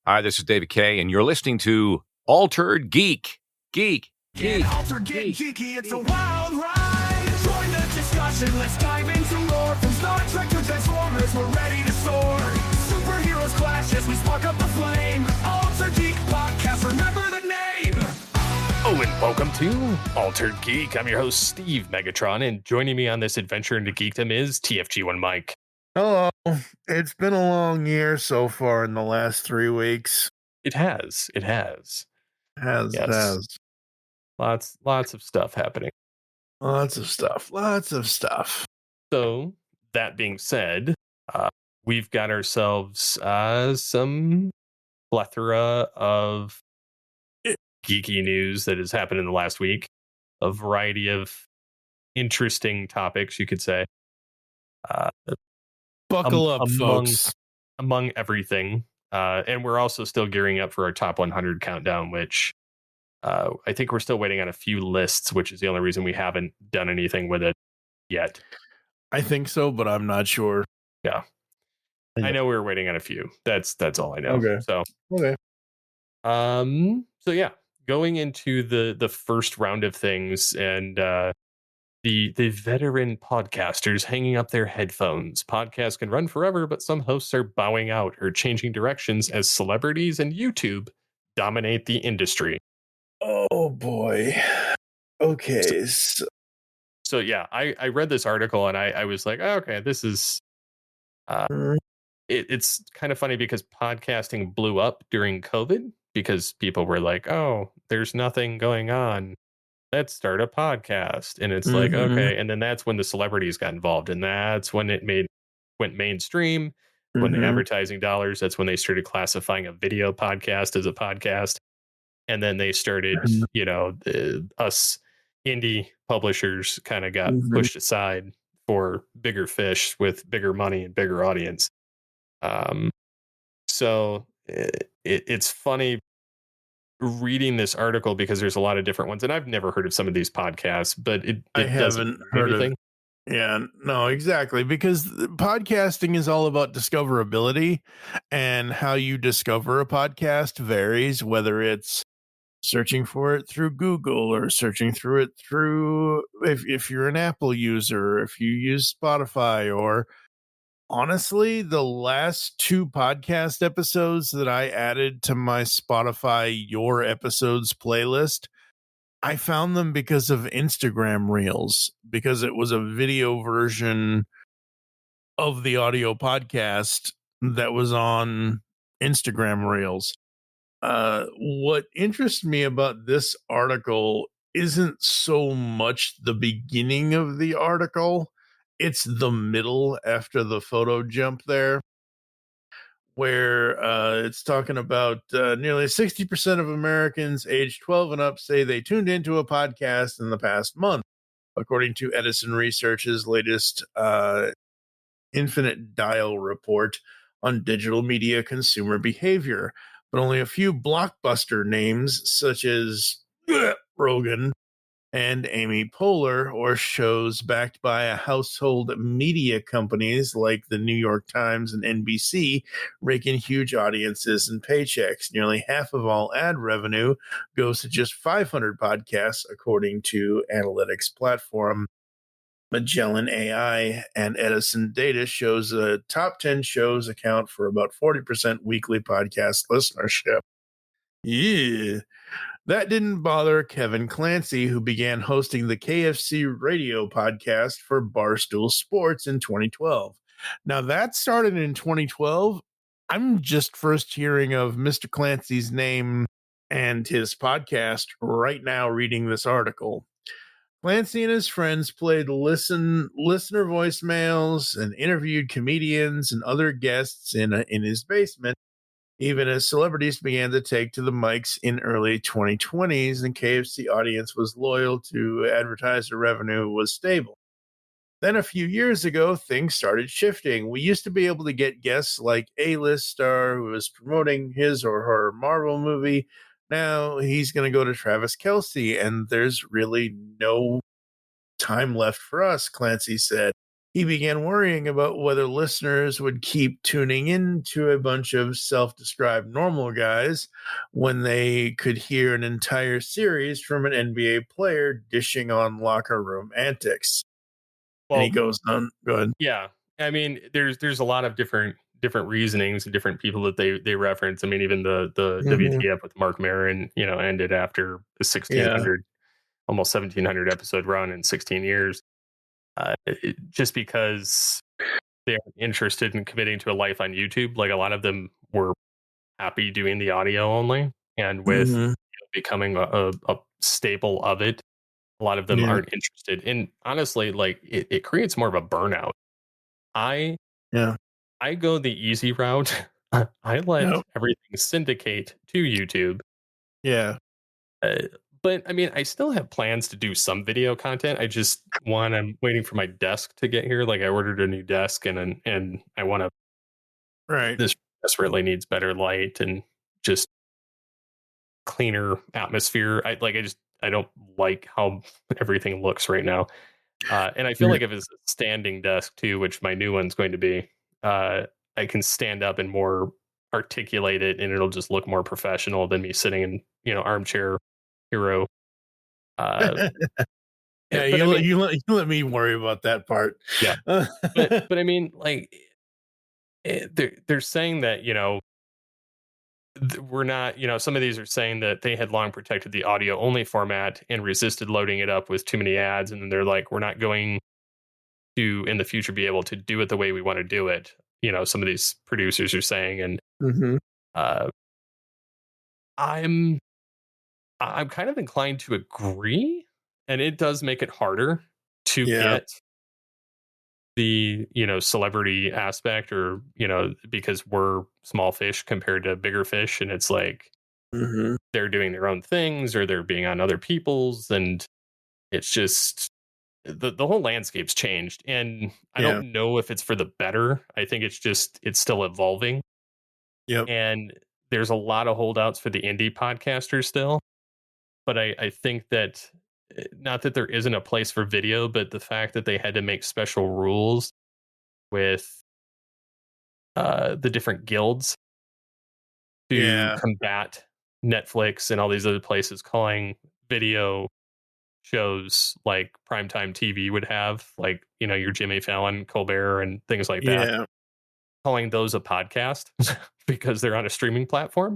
Hi, this is David Kay, and you're listening to Altered Geek. Geek. Get altered, get geeky, it's a wild ride. Join the discussion, let's dive into lore. From Star Trek to Transformers, we're ready to soar. Superheroes clash as we spark up the flame. Altered Geek Podcast, remember the name. Oh, and welcome to Altered Geek. I'm your host, Steve Megatron, and joining me on this adventure into geekdom is TFG1Mike. Hello. It's been a long year so far in the last 3 weeks. It has. It has. It has. Lots of stuff happening. Lots of stuff. So, that being said, we've got ourselves some plethora of geeky news that has happened in the last week. A variety of interesting topics, you could say. Buckle up, folks. Among everything. And we're also still gearing up for our top 100 countdown, which I think we're still waiting on a few lists, which is the only reason we haven't done anything with it yet. I think so, but I'm not sure. Yeah. I know we're waiting on a few. That's all I know. Okay. So yeah, going into the first round of things, and the veteran podcasters hanging up their headphones. Podcasts can run forever, but some hosts are bowing out or changing directions as celebrities and YouTube dominate the industry. Oh boy. Okay. So yeah, I read this article and I was like, oh, okay, this is it's kind of funny because podcasting blew up during COVID because people were like, oh, there's nothing going on, let's start a podcast. And it's like, okay. And then that's when the celebrities got involved, and that's when it went mainstream. When the advertising dollars, that's when they started classifying a video podcast as a podcast. And then they started, us indie publishers kind of got pushed aside for bigger fish with bigger money and bigger audience. So it's funny reading this article because there's a lot of different ones, and I've never heard of some of these podcasts, but I haven't heard anything. Yeah, no, exactly. Because podcasting is all about discoverability, and how you discover a podcast varies, whether it's searching for it through Google or searching through it through if you're an Apple user, if you use Spotify, or honestly, the last 2 podcast episodes that I added to my Spotify Your Episodes playlist, I found them because of Instagram Reels, because it was a video version of the audio podcast that was on Instagram Reels. What interests me about this article isn't so much the beginning of the article, it's the middle after the photo jump there, where it's talking about nearly 60% of Americans aged 12 and up say they tuned into a podcast in the past month, according to Edison Research's latest Infinite Dial report on digital media consumer behavior. But only a few blockbuster names, such as Rogan and Amy Poehler, or shows backed by a household media companies like the New York Times and NBC, rake in huge audiences and paychecks. Nearly half of all ad revenue goes to just 500 podcasts, according to analytics platform Magellan AI, and Edison data shows the top 10 shows account for about 40% weekly podcast listenership. Yeah. That didn't bother Kevin Clancy, who began hosting the KFC radio podcast for Barstool Sports in 2012. Now, that started in 2012. I'm just first hearing of Mr. Clancy's name and his podcast right now, reading this article. Clancy and his friends played listener voicemails and interviewed comedians and other guests in his basement, even as celebrities began to take to the mics in early 2020s, and KFC audience was loyal to advertiser revenue was stable. Then a few years ago, things started shifting. We used to be able to get guests like A-list star who was promoting his or her Marvel movie. Now he's going to go to Travis Kelce, and there's really no time left for us, Clancy said. he began worrying about whether listeners would keep tuning in to a bunch of self-described normal guys when they could hear an entire series from an NBA player dishing on locker room antics. And he Well, goes on, go ahead. yeah. I mean, there's a lot of different reasonings and different people that they reference. I mean, even the Mhm. WTF with Mark Maron, ended after a Yeah. 1600, almost 1700 episode run in 16 years. Just because they're interested in committing to a life on YouTube, like a lot of them were happy doing the audio only, and with Mhm. becoming a staple of it, a lot of them Yeah. aren't interested. And honestly, like it creates more of a burnout. I Yeah. I go the easy route. I let Yep. everything syndicate to YouTube. Yeah. Uh, but I mean, I still have plans to do some video content. I just I'm waiting for my desk to get here. Like I ordered a new desk and I want to, Right. this desperately needs better light and just cleaner atmosphere. I don't like how everything looks right now. And I feel Yeah. like if it's a standing desk too, which my new one's going to be, I can stand up and more articulate it, and it'll just look more professional than me sitting in armchair hero. Uh, Yeah, but I mean, you let me worry about that part. yeah, but I mean, like they're saying that we're not, some of these are saying that they had long protected the audio only format and resisted loading it up with too many ads, and then they're like, we're not going to in the future be able to do it the way we want to do it. Some of these producers are saying, and Mhm. uh, I'm I'm kind of inclined to agree, and it does make it harder to Yeah. get the celebrity aspect, or because we're small fish compared to bigger fish, and it's like Mhm. they're doing their own things or they're being on other people's, and it's just the whole landscape's changed, and I Yeah. don't know if it's for the better. I think it's still evolving, Yep. and there's a lot of holdouts for the indie podcasters still. But I think that, not that there isn't a place for video, but the fact that they had to make special rules with the different guilds to Yeah. combat Netflix and all these other places calling video shows like primetime TV would have, like, your Jimmy Fallon, Colbert, and things like that, Yeah. calling those a podcast because they're on a streaming platform.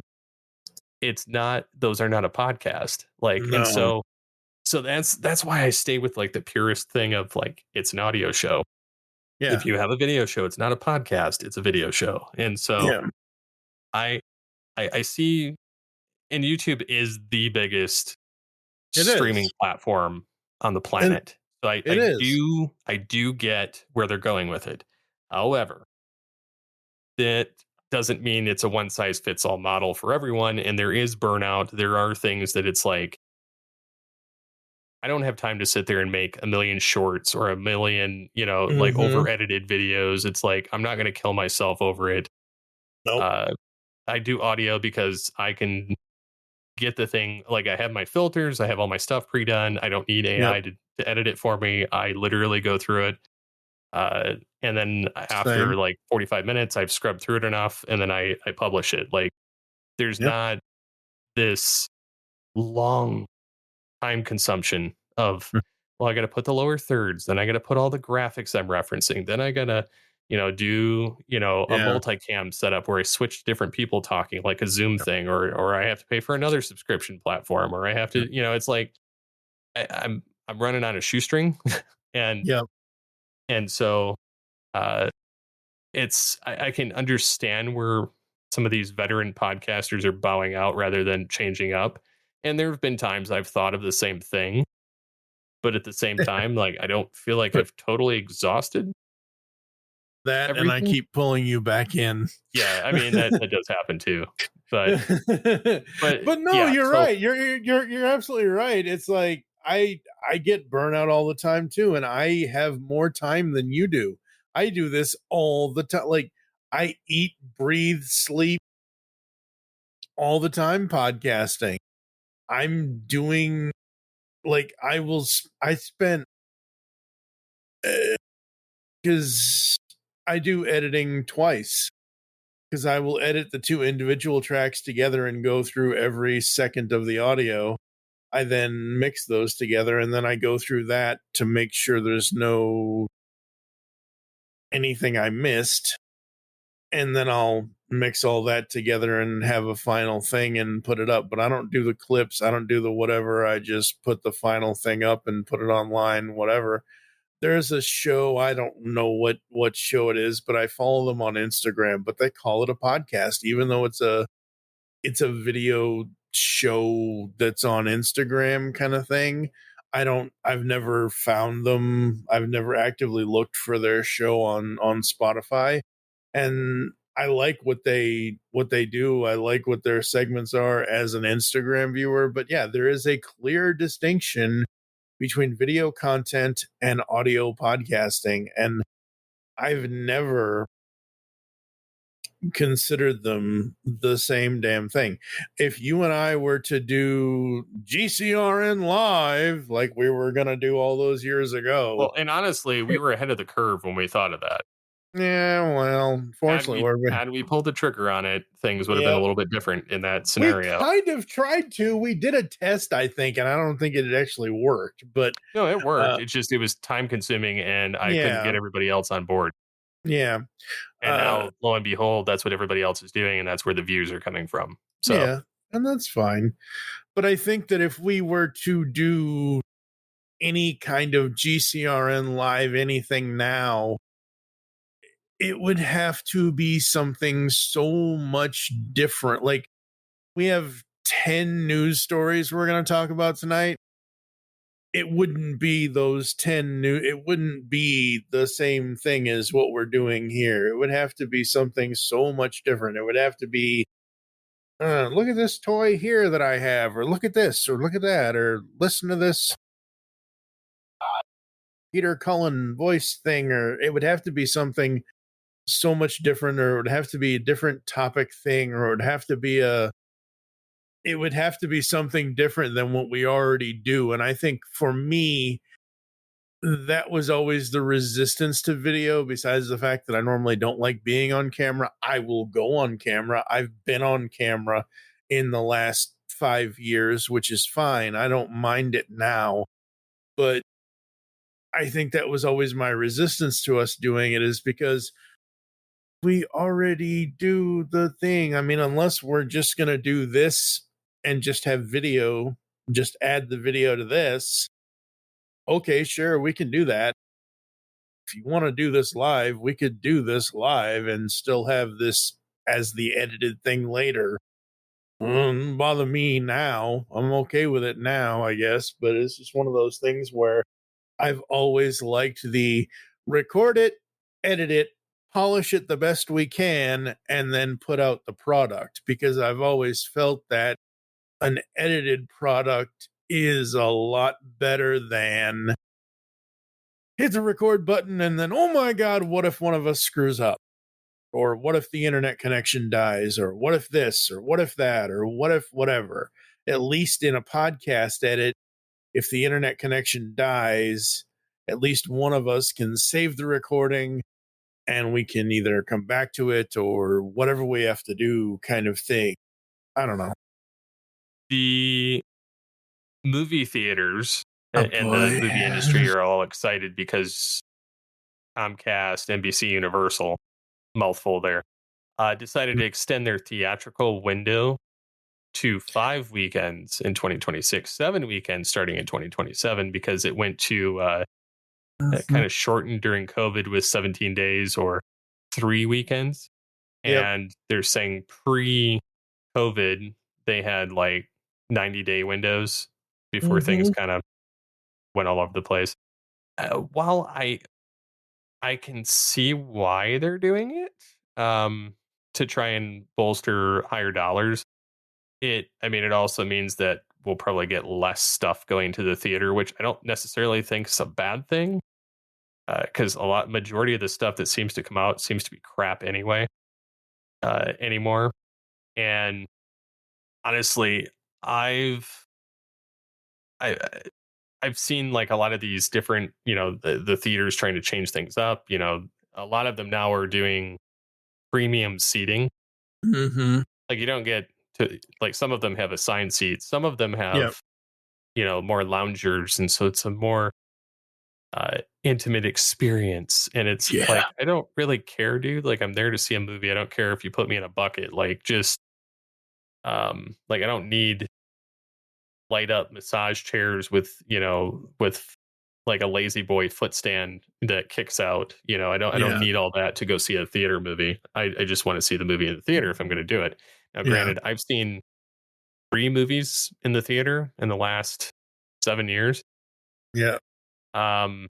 It's not, those are not a podcast. Like, and No. so that's why I stay with like the purest thing of like, it's an audio show. Yeah. If you have a video show, it's not a podcast, it's a video show. And so Yeah. I I see, and YouTube is the biggest It streaming is. platform on the And planet. So it is. I do get where they're going with it. However, that doesn't mean it's a one size fits all model for everyone. And there is burnout. There are things that it's like, I don't have time to sit there and make a million shorts or a million, like Mhm. over edited videos. It's like, I'm not going to kill myself over it. Nope. Uh, I do audio because I can get the thing, like I have my filters, I have all my stuff pre-done. I don't need Yep. AI to edit it for me. I literally go through it. And then Same. after like 45 minutes, I've scrubbed through it enough, and then I publish it. Like there's Yep. not this long time consumption of, Mm. well, I got to put the lower thirds, then I got to put all the graphics I'm referencing, then I got to, do, a Yeah. multicam setup where I switch different people talking, like a Zoom thing, or I have to pay for another subscription platform, or I have Yep. to, it's like I'm running on a shoestring, and Yep. so uh, I can understand where some of these veteran podcasters are bowing out rather than changing up. And there have been times I've thought of the same thing, but at the same time, like I don't feel like But I've totally exhausted that, and I everything. keep pulling you back in. Yeah, I mean that does happen too. But But no, yeah, you're so right. You're absolutely right. It's like I get burnout all the time too, and I have more time than you do. I do this all the time. Like I eat, breathe, sleep all the time podcasting. I'm doing like I spent because I do editing twice. Because I will edit the two individual tracks together and go through every second of the audio. I then mix those together, and then I go through that to make sure there's no anything I missed. And then I'll mix all that together and have a final thing and put it up. But I don't do the clips. I don't do the whatever. I just put the final thing up and put it online, whatever. There's a show, I don't know what show it is, but I follow them on Instagram, but they call it a podcast, even though it's a video show that's on Instagram kind of thing. I've never found them. I've never actively looked for their show on Spotify. And I like what they do. I like what their segments are as an Instagram viewer. But yeah, there is a clear distinction between video content and audio podcasting. And I've never considered them the same damn thing. If you and I were to do GCRN live like we were going to do all those years ago. Well, and honestly, we were ahead of the curve when we thought of that. Yeah, well, fortunately, had we pulled the trigger on it, things would have been a little bit different in that scenario. We kind of tried to. We did a test, I think, and I don't think it actually worked. But no, it worked. It was time consuming, and I couldn't get everybody else on board. Yeah. And now, lo and behold, that's what everybody else is doing, and that's where the views are coming from. So yeah, and that's fine. But I think that if we were to do any kind of GCRN live anything now, it would have to be something so much different. Like, we have 10 news stories we're going to talk about tonight. It wouldn't be those 10 it wouldn't be the same thing as what we're doing here. It would have to be something so much different. It would have to be, look at this toy here that I have, or look at this, or look at that, or listen to this Peter Cullen voice thing, or it would have to be something so much different, or it would have to be a different topic thing, or it would have to be something different than what we already do. And I think for me, that was always the resistance to video, besides the fact that I normally don't like being on camera. I will go on camera. I've been on camera in the last 5 years, which is fine. I don't mind it now. But I think that was always my resistance to us doing it, is because we already do the thing. I mean, unless we're just going to do this and just have video, just add the video to this. Okay, sure, we can do that. If you want to do this live, we could do this live and still have this as the edited thing later. Bother me now. I'm okay with it now, I guess. But it's just one of those things where I've always liked the record it, edit it, polish it the best we can, and then put out the product, because I've always felt that an edited product is a lot better than hit the record button and then, oh my God, what if one of us screws up? Or what if the internet connection dies? Or what if this? Or what if that? Or what if whatever? At least in a podcast edit, if the internet connection dies, at least one of us can save the recording and we can either come back to it or whatever we have to do, kind of thing. I don't know. The movie theaters and the movie industry are all excited because Comcast, NBC Universal, mouthful there, decided to extend their theatrical window to 5 weekends in 2026, 7 weekends starting in 2027, because it went to kind of shortened during COVID with 17 days or 3 weekends. And they're saying pre-COVID, they had like 90-day windows before things kind of went all over the place. While I can see why they're doing it, to try and bolster higher dollars, it also means that we'll probably get less stuff going to the theater, which I don't necessarily think is a bad thing, because majority of the stuff that seems to come out seems to be crap anyway, anymore. And honestly, I I've seen like a lot of these different, the theaters trying to change things up. A lot of them now are doing premium seating. Mm-hmm. Like you don't get to like some of them have assigned seats, some of them Yep. have more loungers, and so it's a more intimate experience. And it's Yeah. like I don't really care, dude. Like I'm there to see a movie. I don't care if you put me in a bucket. Like just like I don't need light up massage chairs with like a lazy boy foot stand that kicks out. I don't Yeah. need all that to go see a theater movie. I just want to see the movie in the theater if I'm going to do it. Now, Yeah. granted, I've seen 3 movies in the theater in the last 7 years. Yeah. Um,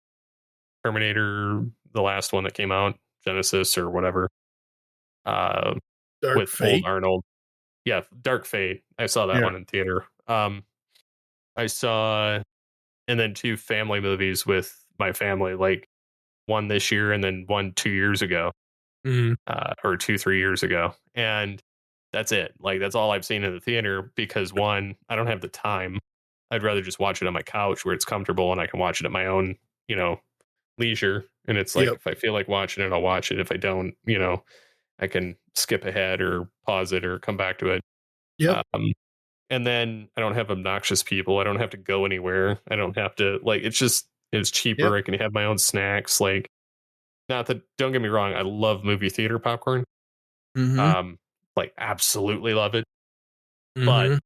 Terminator, the last one that came out, Genesis or whatever, uh, Dark with old Fate. Arnold. Yeah, Dark Fate. I saw that Yeah. one in theater. I saw, and then 2 family movies with my family, like one this year and then one 2 years ago, Mm-hmm. or 2-3 years ago, and that's it. Like that's all I've seen in the theater because one, I don't have the time. I'd rather just watch it on my couch where it's comfortable and I can watch it at my own, leisure. And it's like Yep. if I feel like watching it, I'll watch it. If I don't, I can skip ahead or pause it or come back to it. Yep. And then I don't have obnoxious people. I don't have to go anywhere. I don't have to like. It's cheaper. Yep. I can have my own snacks. Like, not that. Don't get me wrong. I love movie theater popcorn. Mm-hmm. Like absolutely love it. Mm-hmm. But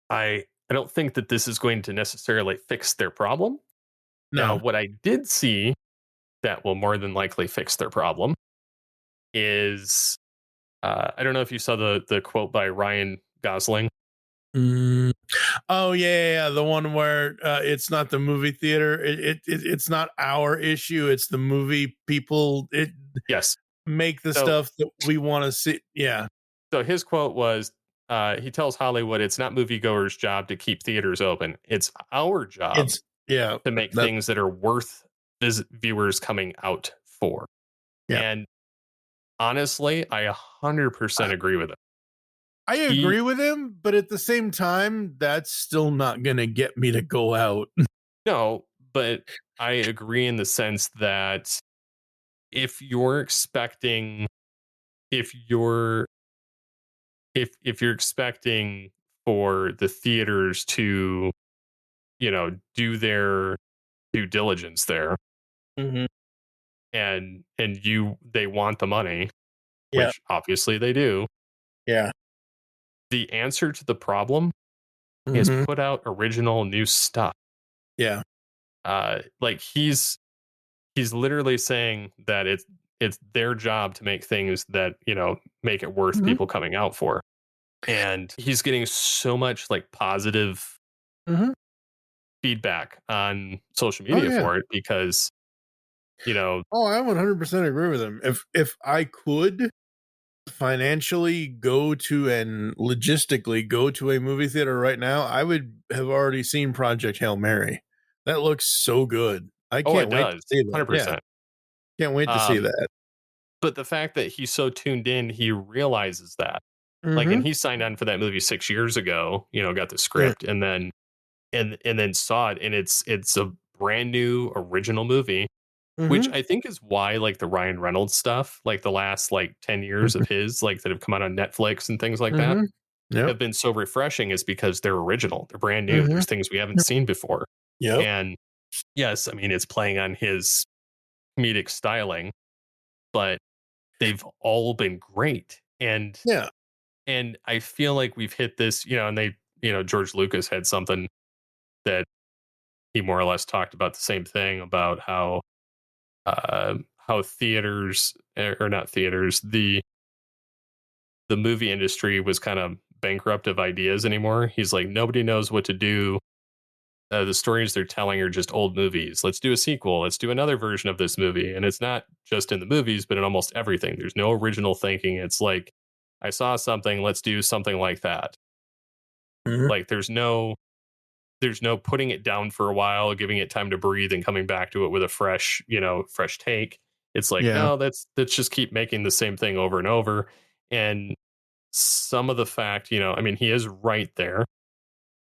I don't think that this is going to necessarily fix their problem. Now, No. what I did see that will more than likely fix their problem is I don't know if you saw the quote by Ryan Gosling. Mm. Oh yeah, the one where it's not the movie theater. It's not our issue. It's the movie people. It Yes. make the So- stuff that we want to see. Yeah. So his quote was, he tells Hollywood it's not moviegoers' job to keep theaters open. It's our job It's yeah. to make things that are worth viewers coming out for. Yeah. And honestly, I 100% agree with it. I agree with him, but at the same time, that's still not going to get me to go out. No, but I agree in the sense that if you're expecting for the theaters to do their due diligence there, Mm-hmm. and they want the money, Yeah. which obviously they do, Yeah. the answer to the problem is Mhm. put out original new stuff. Yeah. Like he's literally saying that it's their job to make things that make it worth Mhm. people coming out for. And he's getting so much like positive Mhm. feedback on social media yeah. for it because Oh, I 100% agree with him. If I could financially go to and logistically go to a movie theater right now, I would have already seen Project Hail Mary. That looks so good. I it can't wait to does see that. 100%. Yeah, can't wait to see that. But the fact that he's so tuned in, he realizes that. Like, Mhm. and he signed on for that movie 6 years ago, got the script and then saw it, and it's a brand new original movie, which Mhm. I think is why like the Ryan Reynolds stuff, like the last like 10 years of his, like that have come out on Netflix and things like that Mhm. Yep. have been so refreshing is because they're original. They're brand new. Mhm. There's things we haven't seen before. Yep. And yes, I mean it's playing on his comedic styling, but they've all been great. And Yeah. I feel like we've hit this, and they, George Lucas had something that he more or less talked about the same thing about how theaters or not theaters, the movie industry was kind of bankrupt of ideas anymore. He's like, nobody knows what to do. The stories they're telling are just old movies. Let's do a sequel. Let's do another version of this movie. And it's not just in the movies, but in almost everything. There's no original thinking. It's like, I saw something, let's do something like that. Mhm. Like there's no putting it down for a while, giving it time to breathe and coming back to it with a fresh take. It's like, Yeah. no, let's just keep making the same thing over and over. And some of the fact, I mean, he is right there.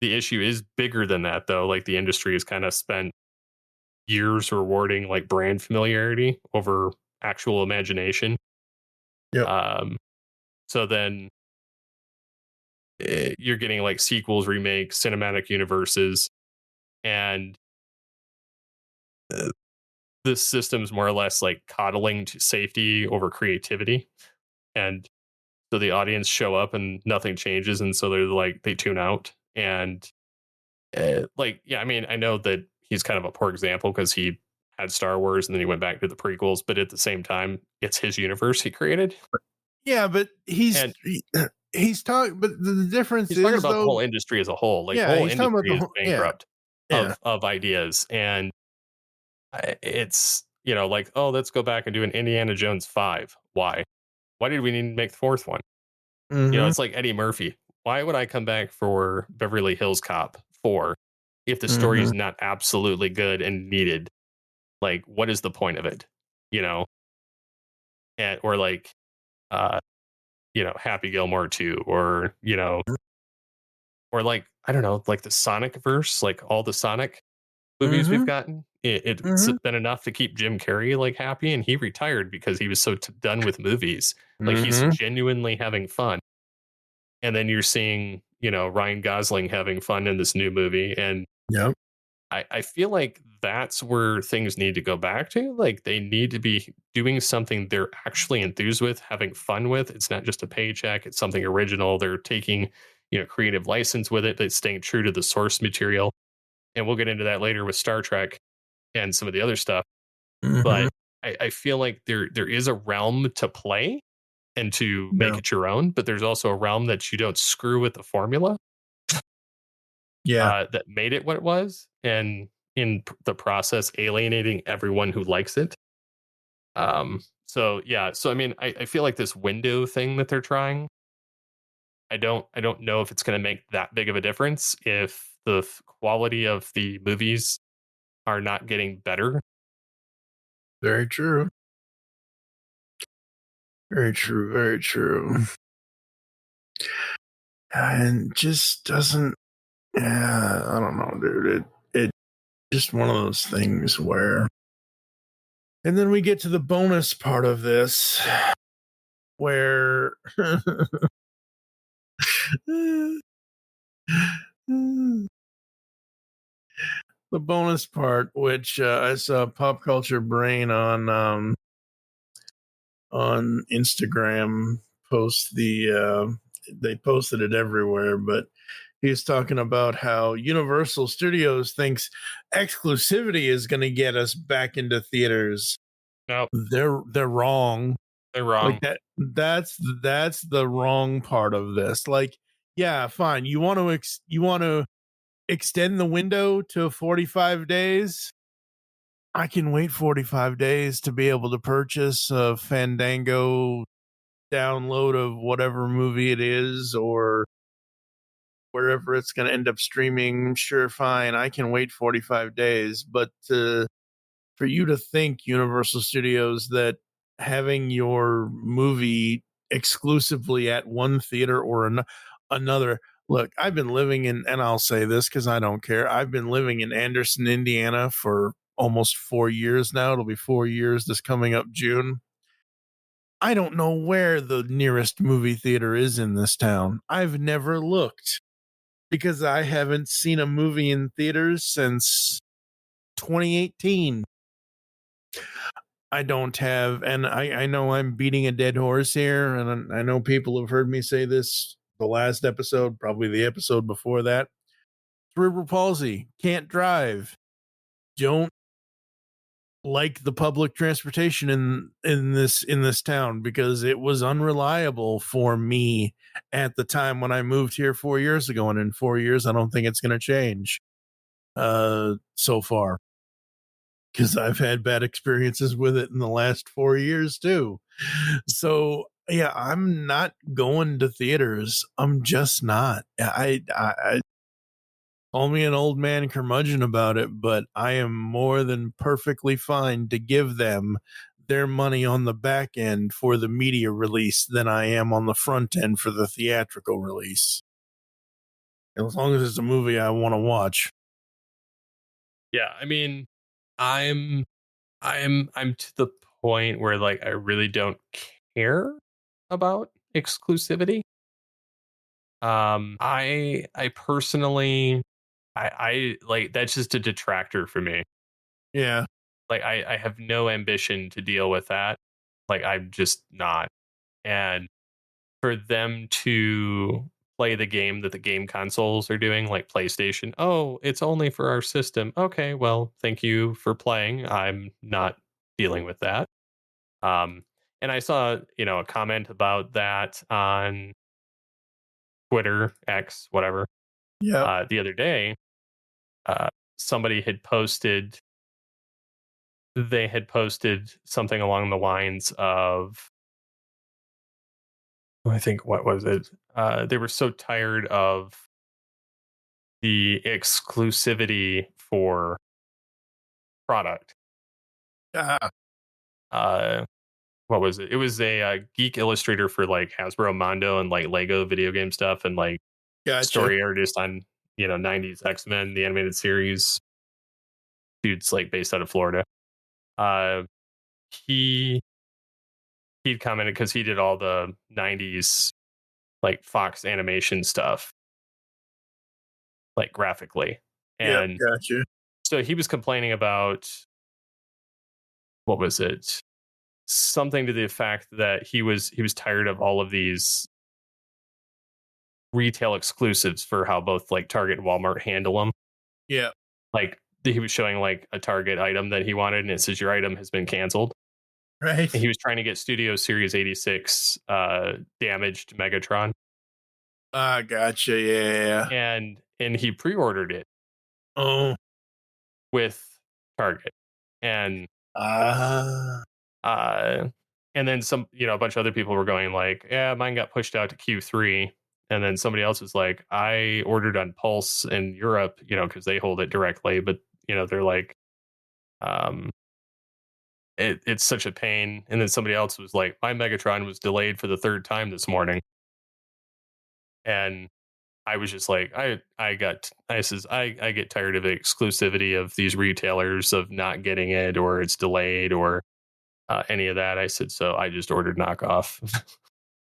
the issue is bigger than that, though. Like, the industry has kind of spent years rewarding like brand familiarity over actual imagination. Yep. So then you're getting like sequels, remakes, cinematic universes, and this system's more or less like coddling to safety over creativity. And so the audience show up and nothing changes, and so they're like they tune out. And like, yeah, I mean, I know that he's kind of a poor example because he had Star Wars and then he went back to the prequels, but at the same time, it's his universe he created. Yeah, but And he's talking. But the difference he's talking is about the though. whole industry as a whole. Like, the Yeah, whole he's talking about industry the is whole. Yeah, bankrupt yeah. of ideas. And it's, you know, like, oh, let's go back and do an Indiana Jones 5. Why? Why did we need to make the fourth one? You know, Mm-hmm, it's like Eddie Murphy. Why would I come back for Beverly Hills Cop 4 if the story mm-hmm. is not absolutely good and needed? Like, what is the point of it? You know, and or like, uh, you know, Happy Gilmore 2, or you know, or like, I don't know, like the Sonic verse, like all the Sonic movies we've Mm-hmm. gotten. It's Mm-hmm. been enough to keep Jim Carrey like happy, and he retired because he was so done with movies. Like, he's Mm-hmm. genuinely having fun. And then you're seeing, you know, Ryan Gosling having fun in this new movie. And Yep. I feel like that's where things need to go back to. Like, they need to be doing something they're actually enthused with, having fun with. It's not just a paycheck, it's something original. They're taking, you know, creative license with it. They're staying true to the source material. And we'll get into that later with Star Trek and some of the other stuff. Mm-hmm. But I feel like there is a realm to play and to make Yeah. it your own, but there's also a realm that you don't screw with the formula Yeah. that made it what it was, and in the process alienating everyone who likes it. So yeah, so I mean, I feel like this window thing that they're trying, I don't know if it's going to make that big of a difference if the quality of the movies are not getting better. Very true. Very true. Very true. And just doesn't. Yeah, I don't know, dude. It just one of those things where. And then we get to the bonus part of this, where the bonus part, which I saw Pop Culture Brain on Instagram post they posted it everywhere, but he's talking about how Universal Studios thinks exclusivity is going to get us back into theaters. No, They're wrong. they're wrong. Like that's the wrong part of this. Like, yeah, fine. You want to extend the window to 45 days? I can wait 45 days to be able to purchase a Fandango download of whatever movie it is, or wherever it's going to end up streaming. Sure, fine. I can wait 45 days. But for you to think, Universal Studios, that having your movie exclusively at one theater or another. Look, I've been living in, and I'll say this because I don't care. I've been living in Anderson, Indiana for almost 4 years now. It'll be 4 years this coming up June. I don't know where the nearest movie theater is in this town. I've never looked because I haven't seen a movie in theaters since 2018. I don't have, and I know I'm beating a dead horse here, and I know people have heard me say this the last episode, probably the episode before that. Cerebral palsy, can't drive, don't like the public transportation in this town because it was unreliable for me at the time when I moved here 4 years ago, and in 4 years I don't think it's going to change so far, because I've had bad experiences with it in the last 4 years too. So yeah, I'm not going to theaters. I'm just not. I call me an old man curmudgeon about it, but I am more than perfectly fine to give them their money on the back end for the media release than I am on the front end for the theatrical release. as long as it's a movie I want to watch. Yeah, I mean, I'm to the point where like I really don't care about exclusivity. I personally, I like that's just a detractor for me. Yeah. Like I have no ambition to deal with that. Like I'm just not. And for them to play the game that the game consoles are doing, like PlayStation, oh, it's only for our system. Okay, well, thank you for playing. I'm not dealing with that. Um, and I saw, a comment about that on Twitter, X, whatever, Yep. the other day. Uh, somebody had posted, they had posted something along the lines of, I think, what was it? They were so tired of the exclusivity for product. Ah, Uh, what was it? It was a geek illustrator for like Hasbro Mondo and like Lego video game stuff and like gotcha. story artist on 90s X-Men the animated series. Dude's like based out of Florida. Uh, he he'd commented because he did all the 90s like Fox animation stuff like graphically, Yep, and gotcha. so he was complaining about, what was it, something to the effect that he was tired of all of these retail exclusives for how both like Target and Walmart handle them. Yeah. Like he was showing like a Target item that he wanted, and it says your item has been canceled. Right. And he was trying to get Studio Series 86 damaged Megatron, Ah, gotcha. Yeah. and he pre-ordered it Oh. with Target, and Ah. uh, and then some, a bunch of other people were going like, yeah, mine got pushed out to Q3. And then somebody else was like, I ordered on Pulse in Europe, because they hold it directly, but they're like, um, it's such a pain. And then somebody else was like, my Megatron was delayed for the third time this morning. And I was just like, I get tired of the exclusivity of these retailers of not getting it, or it's delayed, or any of that. I said, so I just ordered knockoff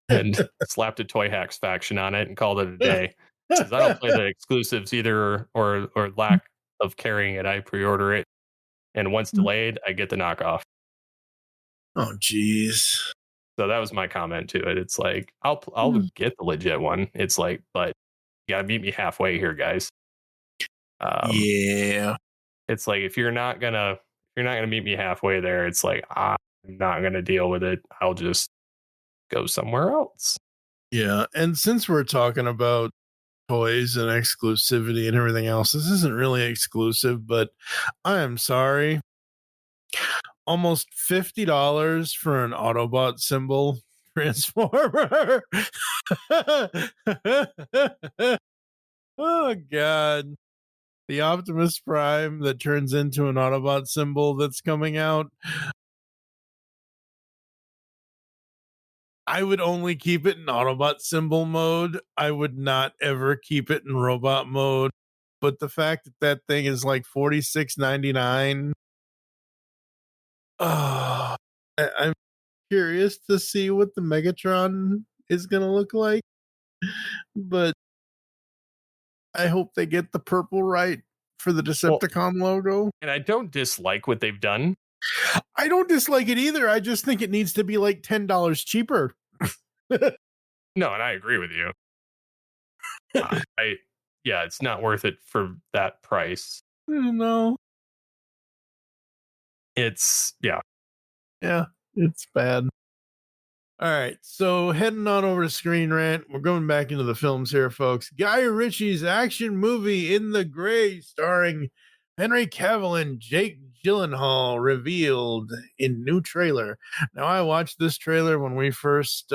and slapped a Toy Hacks faction on it and called it a day. Says I don't play the exclusives either, or lack of carrying it. I pre-order it, and once delayed, I get the knockoff. Oh, jeez. So that was my comment to it. It's like I'll get the legit one. It's like, but you gotta meet me halfway here, guys. Yeah. It's like if you're not gonna meet me halfway there, it's like I'm not gonna deal with it. I'll just go somewhere else. Yeah. And since we're talking about toys and exclusivity and everything else, this isn't really exclusive, but I am sorry. Almost $50 for an Autobot symbol transformer. Oh, God. The Optimus Prime that turns into an Autobot symbol that's coming out. I would only keep it in Autobot symbol mode. I would not ever keep it in robot mode. But the fact that that thing is like $46.99. Oh, I'm curious to see what the Megatron is going to look like. But I hope they get the purple right for the Decepticon logo. And I don't dislike what they've done. I don't dislike it either. I just think it needs to be like $10 cheaper. No, and I agree with you. Yeah, it's not worth it for that price. No. It's Yeah, it's bad. All right, so heading on over to Screen Rant. We're going back into the films here, folks. Guy Ritchie's action movie In the Gray, starring Henry Cavill and Jake Gyllenhaal, revealed in new trailer. Now, I watched this trailer when we first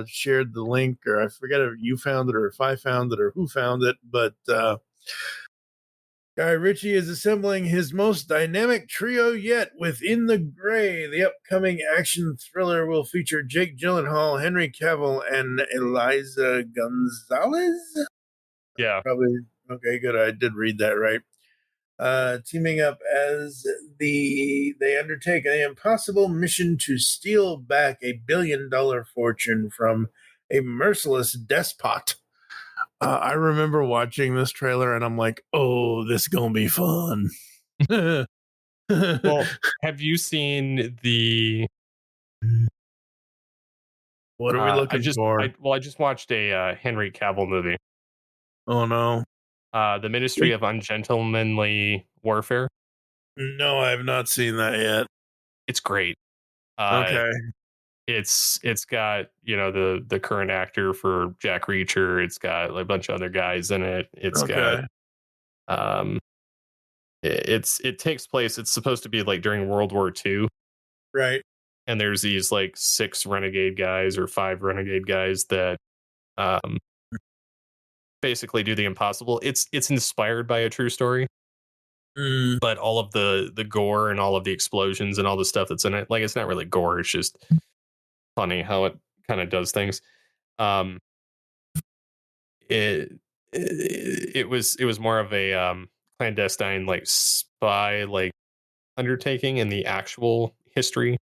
shared the link, or I forget if you found it or if I found it or who found it, but Guy Ritchie is assembling his most dynamic trio yet with In the Gray. The upcoming action thriller will feature Jake Gyllenhaal, Henry Cavill, and Eliza Gonzalez. yeah. Probably Okay, good. I did read that right. Teaming up as they undertake an impossible mission to steal back $1 billion fortune from a merciless despot. I remember watching this trailer and I'm like, oh, this gonna be fun. Well, have you seen the? What are we looking for? I just watched a Henry Cavill movie, Oh no. The Ministry of Ungentlemanly Warfare. No, I have not seen that yet. It's great. Okay. It's got the current actor for Jack Reacher. It's got like, a bunch of other guys in it. It's got it takes place. It's supposed to be like during World War II. Right. And there's these like 6 renegade guys or 5 renegade guys that basically do the impossible. It's inspired by a true story, but all of the gore and all of the explosions and all the stuff that's in it, like, it's not really gore. It's just funny how it kind of does things. Um, it was more of a clandestine like spy like undertaking in the actual history.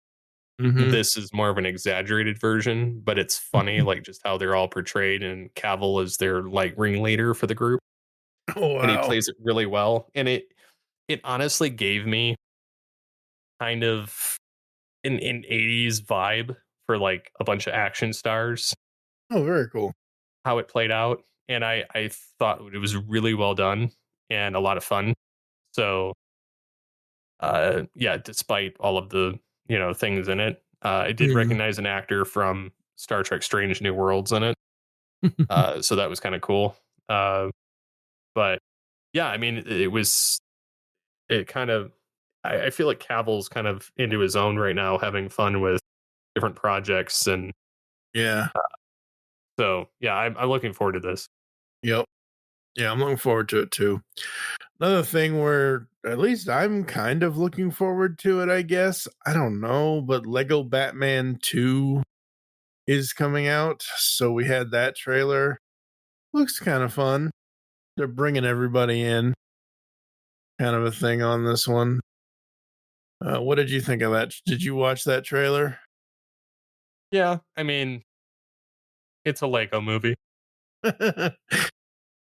This is more of an exaggerated version, but it's funny, like just how they're all portrayed, and Cavill is their like ringleader for the group, Oh wow. and he plays it really well. And it honestly gave me kind of an 80s vibe for like a bunch of action stars, Oh, very cool. how it played out. And I thought it was really well done and a lot of fun. So yeah, despite all of the things in it, I did recognize an actor from Star Trek Strange New Worlds in it. So that was kind of cool. But yeah, I mean, it kind of, I feel like Cavill's kind of into his own right now, having fun with different projects. And Yeah. so, yeah, I'm looking forward to this. Yep. Yeah, I'm looking forward to it too. Another thing where at least I'm kind of looking forward to it, I guess. I don't know, but Lego Batman 2 is coming out. So we had that trailer. Looks kind of fun. They're bringing everybody in, kind of a thing on this one. What did you think of that? Did you watch that trailer? Yeah, I mean, it's a Lego movie.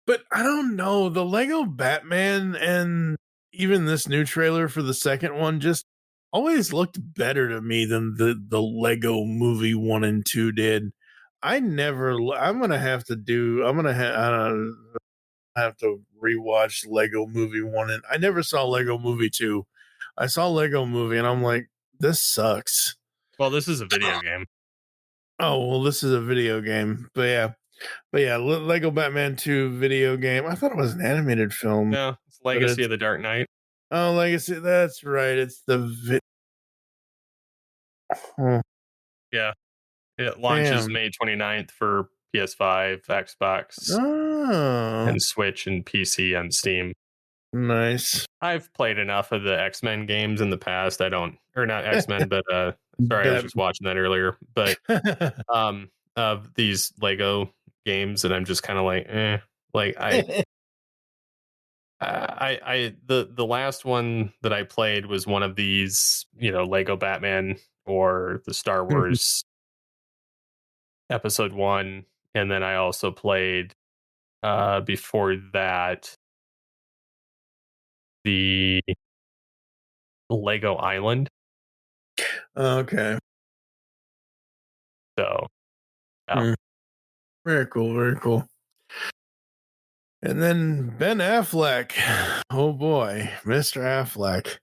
But I don't know. The Lego Batman and even this new trailer for the second one just always looked better to me than the Lego movie 1 and 2 did. I'm gonna have to have to rewatch Lego movie 1, and I never saw Lego movie 2. I saw Lego movie and I'm like, this sucks. Well, this is a video game. Oh, well, this is a video game. But yeah, Lego Batman 2 video game. I thought it was an animated film. No, it's Legacy of the Dark Knight. Oh, Legacy. That's right. It's the oh, Yeah. It launches damn. May 29th for PS5, Xbox, Oh, and Switch, and PC and Steam. nice. I've played enough of the X-Men games in the past. I don't, or not X-Men, but sorry, I was just watching that earlier. But of these Lego games, and I'm just kind of like, like the last one that I played was one of these, Lego Batman or the Star Wars Episode 1, and then I also played before that the Lego Island. Okay. So yeah. Very cool. Very cool. And then Ben Affleck. Oh boy, Mr. Affleck.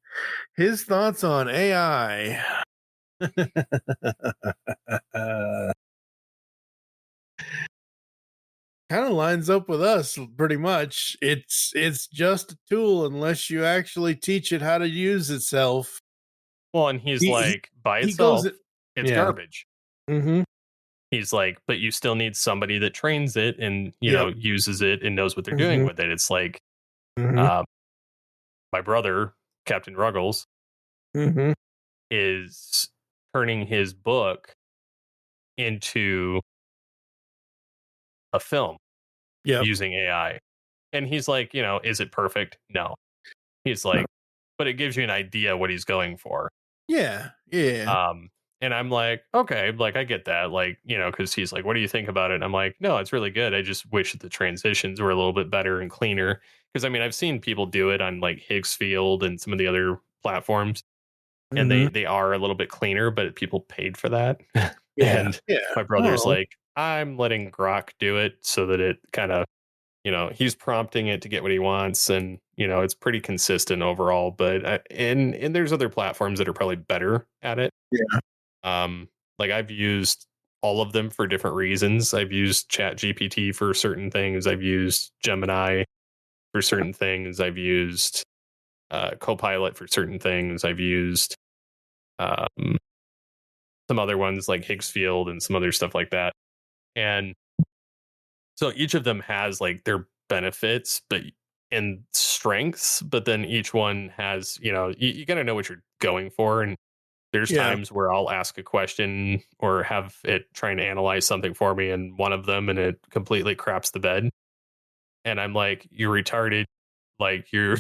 His thoughts on AI. Kind of lines up with us pretty much. It's just a tool unless you actually teach it how to use itself. Well, and he's like, by he itself, goes it's yeah. garbage. Mm-hmm. He's like, but you still need somebody that trains it and Yep. uses it and knows what they're doing with it. It's like my brother, Captain Ruggles, is turning his book into a film using AI. And he's like, is it perfect? No. He's like, but it gives you an idea what he's going for. Yeah. Um, and I'm like, okay, like I get that, like, because he's like, what do you think about it? And I'm like, no, it's really good. I just wish that the transitions were a little bit better and cleaner. Because I mean, I've seen people do it on like Higgsfield and some of the other platforms, and Mhm. they are a little bit cleaner, but people paid for that. Yeah. And Yeah. my brother's Oh, like, I'm letting Grok do it so that it kind of, he's prompting it to get what he wants, and it's pretty consistent overall. But and there's other platforms that are probably better at it. yeah. Like I've used all of them for different reasons. I've used Chat GPT for certain things. I've used Gemini for certain things. I've used Copilot for certain things. I've used um, some other ones like Higgsfield and some other stuff like that. And so each of them has like their benefits, but and strengths. But then each one has, you got to know what you're going for. And there's Yeah. times where I'll ask a question or have it try and analyze something for me, and one of them, and it completely craps the bed. And I'm like, you're retarded. Like you're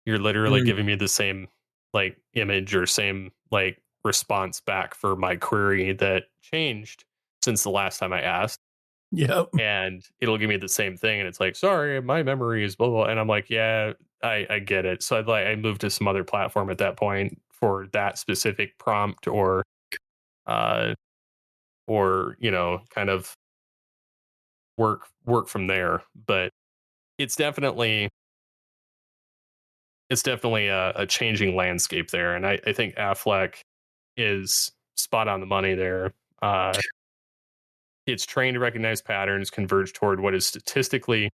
literally Mm. giving me the same like image or same like response back for my query that changed since the last time I asked. Yep. And it'll give me the same thing. And it's like, sorry, my memory is blah, blah. And I'm like, yeah, I get it. So I moved to some other platform at that point for that specific prompt, uh, kind of work from there. But it's definitely a changing landscape there. And I think Affleck is spot on the money there. It's trained to recognize patterns, converge toward what is statistically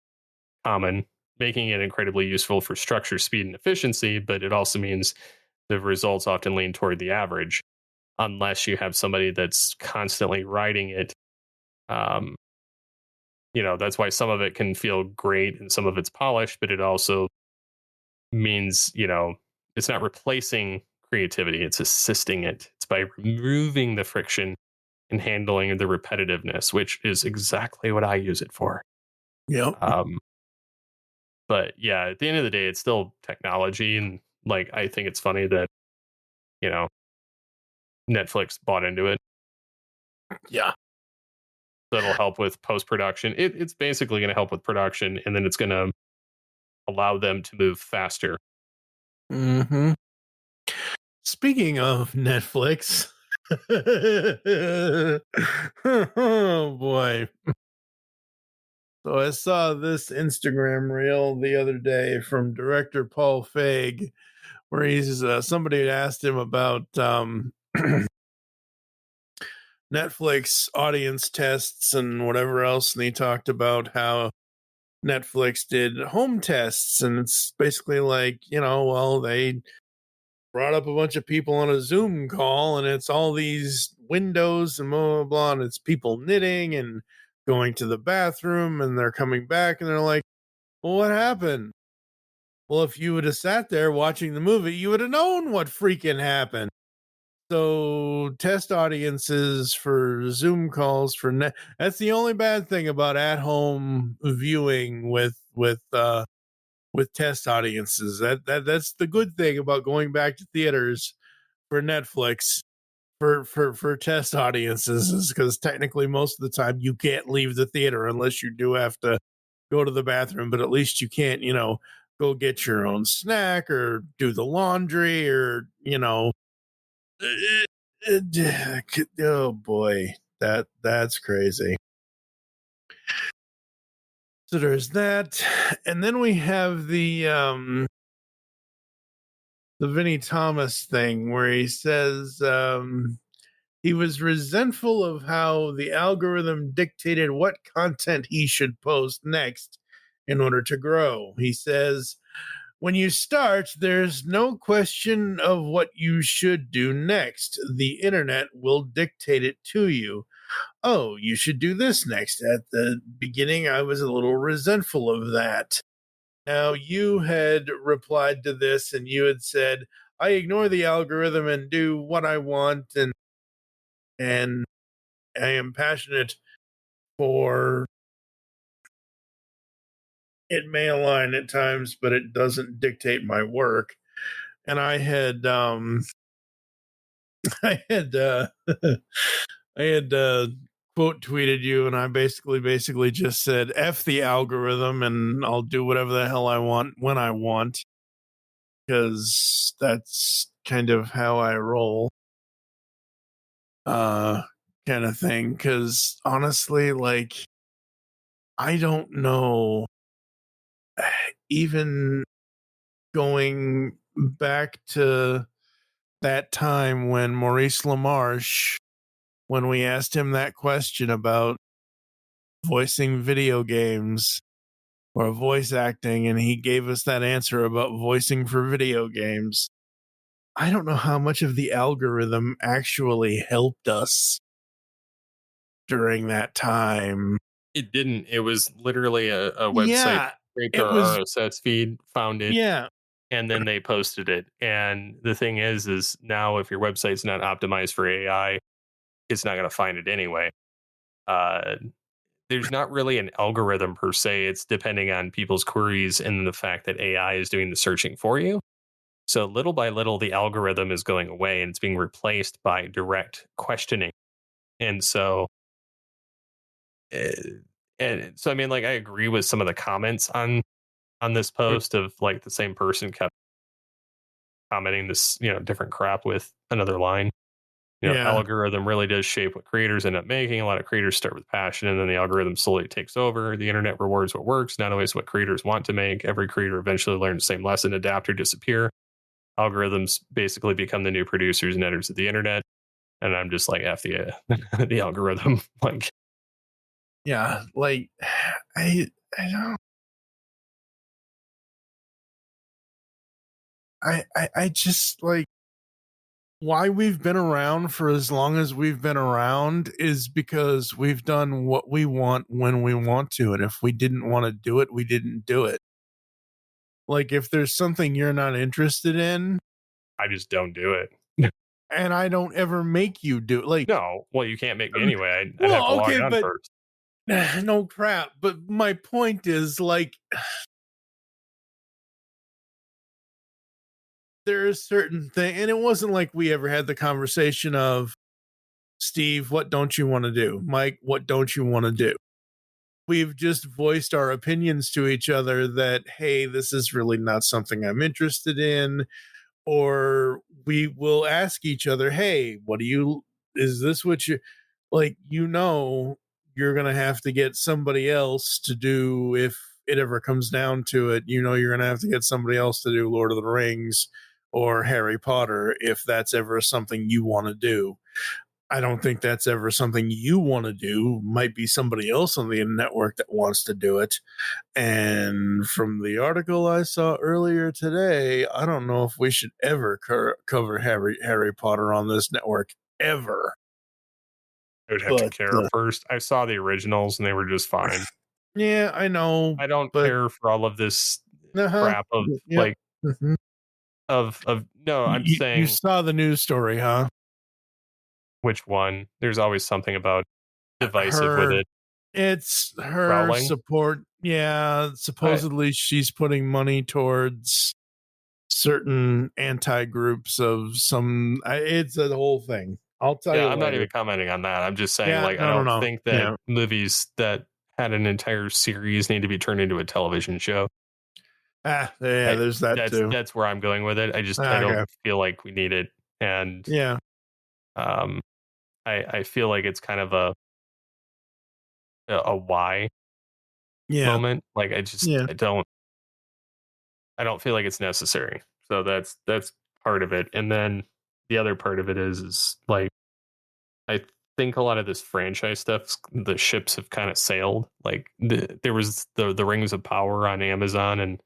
common, making it incredibly useful for structure, speed, and efficiency. But it also means the results often lean toward the average, unless you have somebody that's constantly writing it. Um, that's why some of it can feel great and some of it's polished, but it also means, it's not replacing creativity, it's assisting it. It's by removing the friction and handling the repetitiveness, which is exactly what I use it for. Yep. Um, but yeah, at the end of the day, it's still technology. And like, I think it's funny that, you know, Netflix bought into it. Yeah. That'll help with post production. It's basically going to help with production, and then it's going to allow them to move faster. Hmm. Speaking of Netflix, oh boy. So I saw this Instagram reel the other day from director Paul Feig, where he's somebody had asked him about Netflix audience tests and whatever else, and he talked about how Netflix did home tests, and it's basically like, well, they brought up a bunch of people on a Zoom call, and it's all these windows and blah, blah, blah, and it's people knitting and going to the bathroom, and they're coming back, and they're like, well, what happened? Well, if you would have sat there watching the movie, you would have known what freaking happened. So test audiences for Zoom calls for net. That's the only bad thing about at-home viewing with test audiences. That's the good thing about going back to theaters for Netflix for test audiences, is because technically most of the time you can't leave the theater unless you do have to go to the bathroom, but at least you can't, go get your own snack or do the laundry or, oh boy, that's crazy. So there's that. And then we have the Vinnie Thomas thing where he says he was resentful of how the algorithm dictated what content he should post next in order to grow. He says, when you start, there's no question of what you should do next. The internet will dictate it to you. Oh, you should do this next. At the beginning, I was a little resentful of that. Now, you had replied to this and you had said, I ignore the algorithm and do what I want, and I am passionate for it may align at times, but it doesn't dictate my work. And I had I had I had quote tweeted you, and I basically just said F the algorithm, and I'll do whatever the hell I want when I want, because that's kind of how I roll. Kind of thing. Because honestly, like, I don't know, even going back to that time when Maurice LaMarche, when we asked him that question about voicing video games or voice acting, and he gave us that answer about voicing for video games. I don't know how much of the algorithm actually helped us during that time. It didn't. It was literally a website Yeah, scraped it our was. RSS feed, found it, Yeah, and then they posted it. And the thing is now if your website's not optimized for AI, it's not going to find it anyway. Uh, there's not really an algorithm per se. It's depending on people's queries and the fact that AI is doing the searching for you. So little by little, the algorithm is going away and it's being replaced by direct questioning. And so, uh, and so, I mean, like, I agree with some of the comments on this post of like the same person kept commenting this, different crap with another line. yeah, Algorithm really does shape what creators end up making. A lot of creators start with passion and then the algorithm slowly takes over. The internet rewards what works, not always what creators want to make. Every creator eventually learns the same lesson, adapt or disappear. Algorithms basically become the new producers and editors of the internet. And I'm just like, F the, the algorithm. Like, yeah. Like, I don't. I just like why we've been around for as long as we've been around is because we've done what we want when we want to. And if we didn't want to do it, we didn't do it. Like, if there's something you're not interested in, I just don't do it. and I don't ever make you do it, like, No, well, you can't make me anyway. I'd have to well, log okay, on but first. no crap. But my point is, like, there is certain thing, and it wasn't like we ever had the conversation of, Steve, what don't you want to do? Mike, what don't you want to do? We've just voiced our opinions to each other that, hey, this is really not something I'm interested in. Or we will ask each other, hey, is this what you like? You're going to have to get somebody else to do, if it ever comes down to it, you're going to have to get somebody else to do Lord of the Rings or Harry Potter if that's ever something you want to do. I don't think that's ever something you want to do. Might be somebody else on the network that wants to do it. And from the article I saw earlier today, I don't know if we should ever cover Harry Potter on this network ever. I would have to But care first. I saw the originals and they were just fine. yeah, I know. I don't But care for all of this uh-huh, crap of yep. like Mhm. of no, I'm You saying saw the news story, huh? which one. There's always something about divisive with Her it. It's her Rowling. support. Yeah, I supposedly she's putting money towards certain anti-groups of some. It's a whole thing. I'll tell Yeah, you I'm not later. even commenting on that. I'm just saying, Yeah, like, I no, no, don't no. think that Yeah. movies that had an entire series need to be turned into a television show. Yeah, there's that too. That's where I'm going with it. I don't Okay. feel like we need it. And Yeah. um I feel like it's kind of a why Yeah. moment. Like Yeah. I don't feel like it's necessary. So that's part of it. And then the other part of it is like I think a lot of this franchise stuff, the ships have kind of sailed. Like there was the Rings of Power on Amazon, and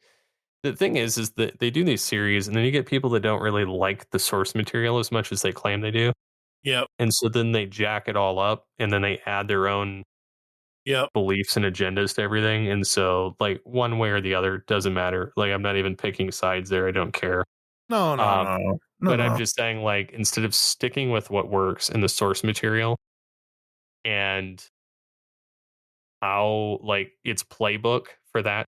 the thing is that they do these series, and then you get people that don't really like the source material as much as they claim they do, Yep. and so then they jack it all up, and then they add their own Yep. beliefs and agendas to everything, and so like one way or the other doesn't matter. Like I'm not even picking sides there. I don't care. No, no, Um, no. No, but I'm no. just saying, like, instead of sticking with what works in the source material and how, like, its playbook for that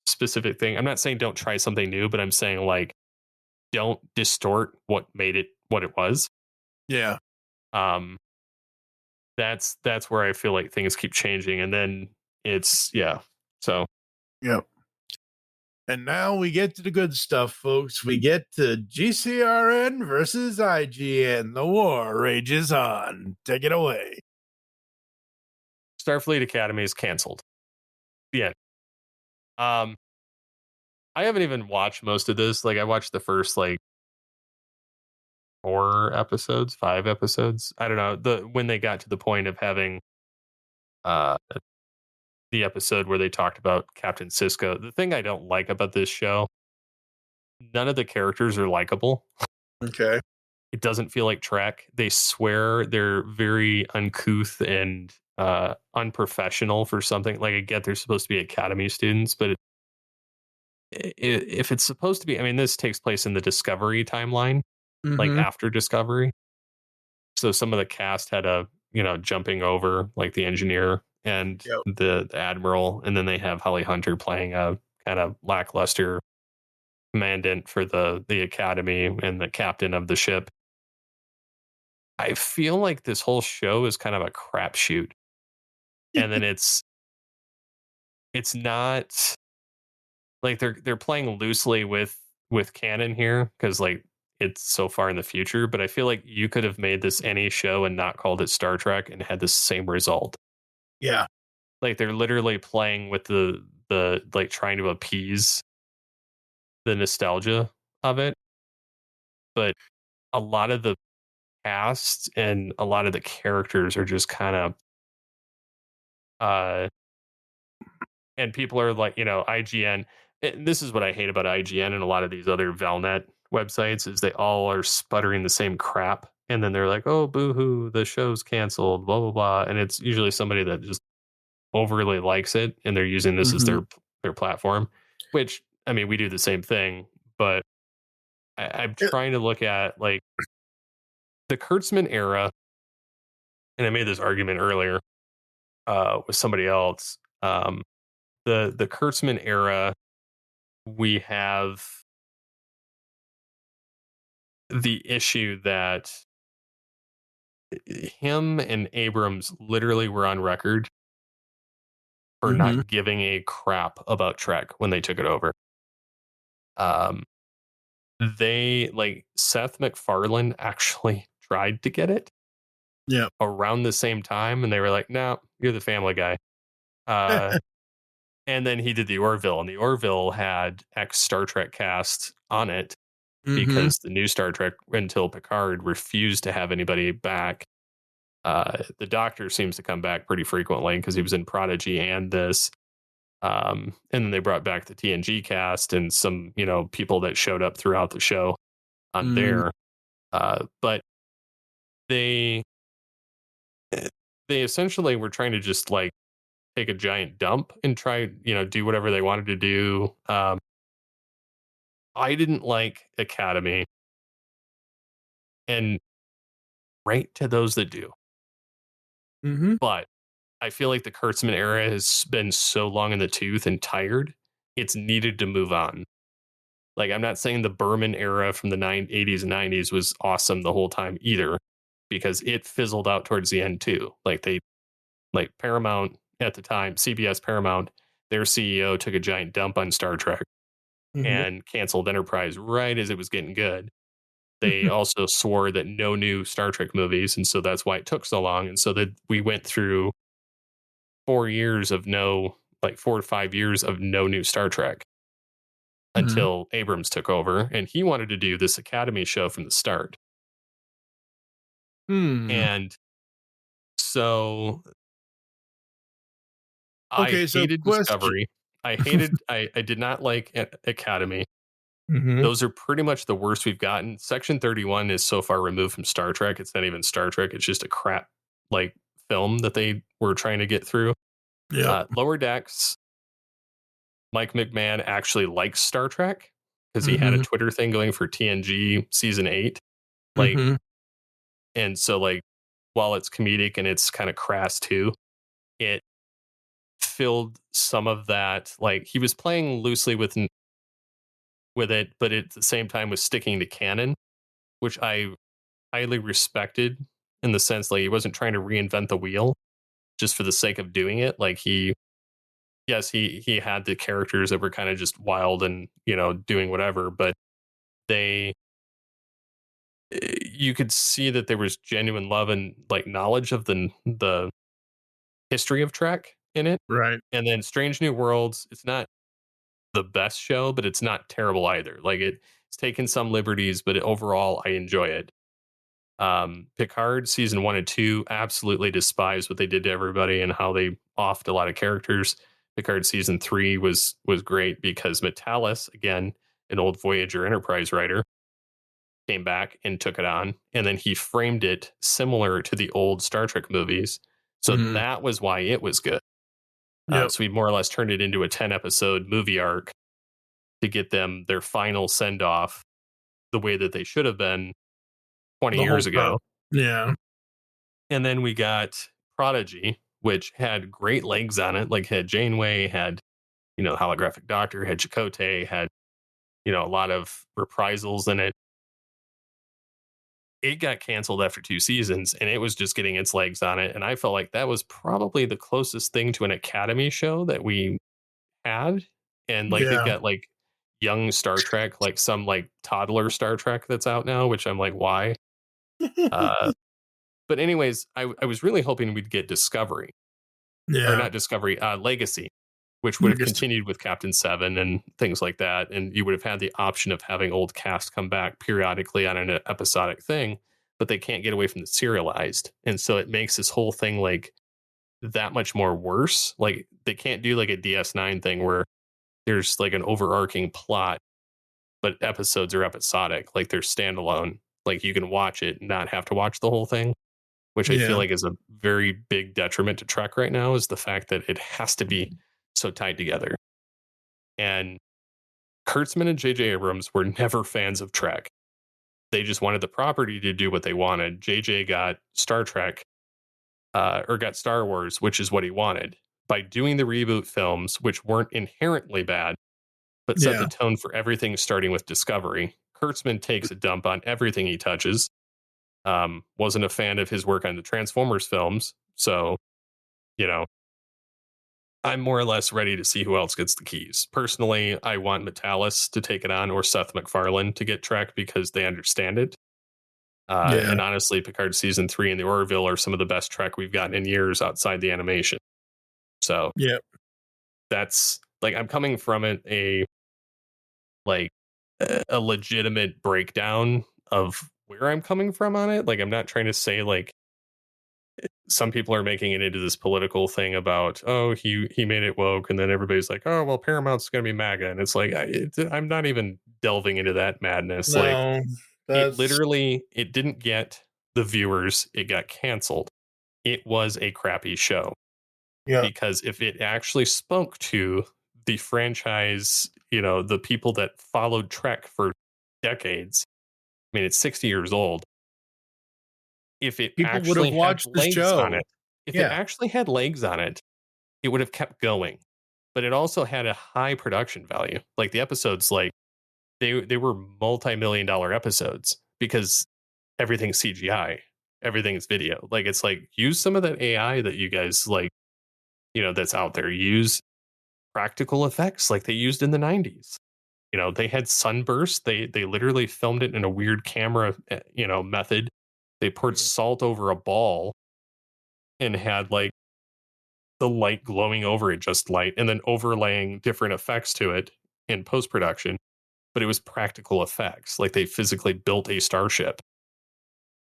specific thing. I'm not saying don't try something new, but I'm saying like don't distort what made it what it was. Yeah. Um, that's where I feel like things keep changing, and then it's So Yep. And now we get to the good stuff, folks. We get to GCRN versus IGN. The war rages on. Take it away. Starfleet Academy is canceled. The end. I haven't even watched most of this. Like I watched the first like 5 episodes. I don't know. When they got to the point of having uh the episode where they talked about Captain Sisko. The thing I don't like about this show, none of the characters are likable. Okay. It doesn't feel like Trek. They swear, they're very uncouth and unprofessional for something. Like I get they're supposed to be Academy students, but if it's supposed to be, I mean, this takes place in the Discovery timeline, like after Discovery. So some of the cast had jumping over like the engineer and Yep. the admiral, and then they have Holly Hunter playing a kind of lackluster commandant for the Academy and the captain of the ship. I feel like this whole show is kind of a crapshoot, and then it's not like they're playing loosely with canon here because like it's so far in the future. But I feel like you could have made this any show and not called it Star Trek and had the same result. Yeah. Like they're literally playing with the like trying to appease the nostalgia of it, but a lot of the cast and a lot of the characters are just kind of and people are like, IGN. This is what I hate about IGN and a lot of these other Valnet websites is they all are sputtering the same crap. And then they're like, oh, boo-hoo, the show's canceled, blah, blah, blah. And it's usually somebody that just overly likes it and they're using this as their platform, which, I mean, we do the same thing. But I'm trying to look at, like, the Kurtzman era, and I made this argument earlier with somebody else. The Kurtzman era, we have the issue that him and Abrams literally were on record for not giving a crap about Trek when they took it over. They like Seth MacFarlane actually tried to get it around the same time, and they were like, no, you're the Family Guy. And then he did the Orville, and the Orville had ex Star Trek cast on it because the new Star Trek until Picard refused to have anybody back. The Doctor seems to come back pretty frequently because he was in Prodigy and this. And then they brought back the TNG cast and some, people that showed up throughout the show on there. But they essentially were trying to just like take a giant dump and try, do whatever they wanted to do. I didn't like Academy, and right to those that do. But I feel like the Kurtzman era has been so long in the tooth and tired, it's needed to move on. Like, I'm not saying the Berman era from the 80s and 90s was awesome the whole time either, because it fizzled out towards the end too. Like Paramount at the time, CBS Paramount, their CEO took a giant dump on Star Trek and canceled Enterprise right as it was getting good. They also swore that no new Star Trek movies, and so that's why it took so long. And so that we went through 4 to 5 years of no new Star Trek until Abrams took over, and he wanted to do this Academy show from the start. And so I hated Discovery. I did not like Academy. Those are pretty much the worst we've gotten. Section 31 is so far removed from Star Trek. It's not even Star Trek. It's just a crap like film that they were trying to get through. Lower Decks, Mike McMahon actually likes Star Trek because he had a Twitter thing going for TNG season 8. Like, and so like, while it's comedic and it's kind of crass too, it filled some of that. Like he was playing loosely with it, but at the same time was sticking to canon, which I highly respected in the sense like he wasn't trying to reinvent the wheel just for the sake of doing it. Like he had the characters that were kind of just wild and, you know, doing whatever, but they you could see that there was genuine love and like knowledge of the history of Trek in it. Right. And then Strange New Worlds, it's not the best show, but it's not terrible either. Like it's taken some liberties, but overall I enjoy it. Picard season 1 and 2 absolutely despise what they did to everybody and how they offed a lot of characters. Picard season 3 was great because Metalis, again, an old Voyager Enterprise writer, came back and took it on, and then he framed it similar to the old Star Trek movies. So that was why it was good. Yep. So we more or less turned it into a 10-episode movie arc to get them their final send-off the way that they should have been 20 years ago. Yeah. And then we got Prodigy, which had great legs on it, like had Janeway, had, you know, Holographic Doctor, had Chakotay, had, you know, a lot of reprisals in it. It got canceled after 2 seasons and it was just getting its legs on it. And I felt like that was probably the closest thing to an Academy show that we had. And like they've got like young Star Trek, like some like toddler Star Trek that's out now, which I'm like, why? But anyways, I was really hoping we'd get Discovery. Or not Discovery, Legacy, which would have continued with Captain Seven and things like that. And you would have had the option of having old cast come back periodically on an episodic thing, but they can't get away from the serialized. And so it makes this whole thing like that much more worse. Like they can't do like a DS9 thing where there's like an overarching plot, but episodes are episodic, like they're standalone. Like you can watch it and not have to watch the whole thing, which I feel like is a very big detriment to Trek right now, is the fact that it has to be so tied together. And Kurtzman and J.J. Abrams were never fans of Trek. They just wanted the property to do what they wanted. J.J. got Star Trek, or got Star Wars, which is what he wanted. By doing the reboot films, which weren't inherently bad, but set the tone for everything starting with Discovery, Kurtzman takes a dump on everything he touches. Wasn't a fan of his work on the Transformers films. So, you know, I'm more or less ready to see who else gets the keys. Personally, I want Metalis to take it on or Seth MacFarlane to get Trek because they understand it. And honestly, Picard season 3 and the Orville are some of the best Trek we've gotten in years outside the animation. So that's like, I'm coming from it a legitimate breakdown of where I'm coming from on it. Like, I'm not trying to say like some people are making it into this political thing about, oh, he made it woke, and then everybody's like, oh, well, Paramount's going to be MAGA, and it's like I'm not even delving into that madness. No, like that's... it didn't get the viewers. It got canceled. It was a crappy show. Yeah. Because if it actually spoke to the franchise, you know, the people that followed Trek for decades. I mean, it's 60 years old. If it People would actually have watched had the legs show on it, if it actually had legs on it, it would have kept going. But it also had a high production value. Like the episodes, like they were multi-million-dollar episodes because everything's CGI, everything's video. Like it's like, use some of that AI that you guys like, you know, that's out there. Use practical effects like they used in the 90s. You know, they had sunbursts. They literally filmed it in a weird camera, you know, method. They poured salt over a ball and had like the light glowing over it, just light, and then overlaying different effects to it in post-production. But it was practical effects. Like they physically built a starship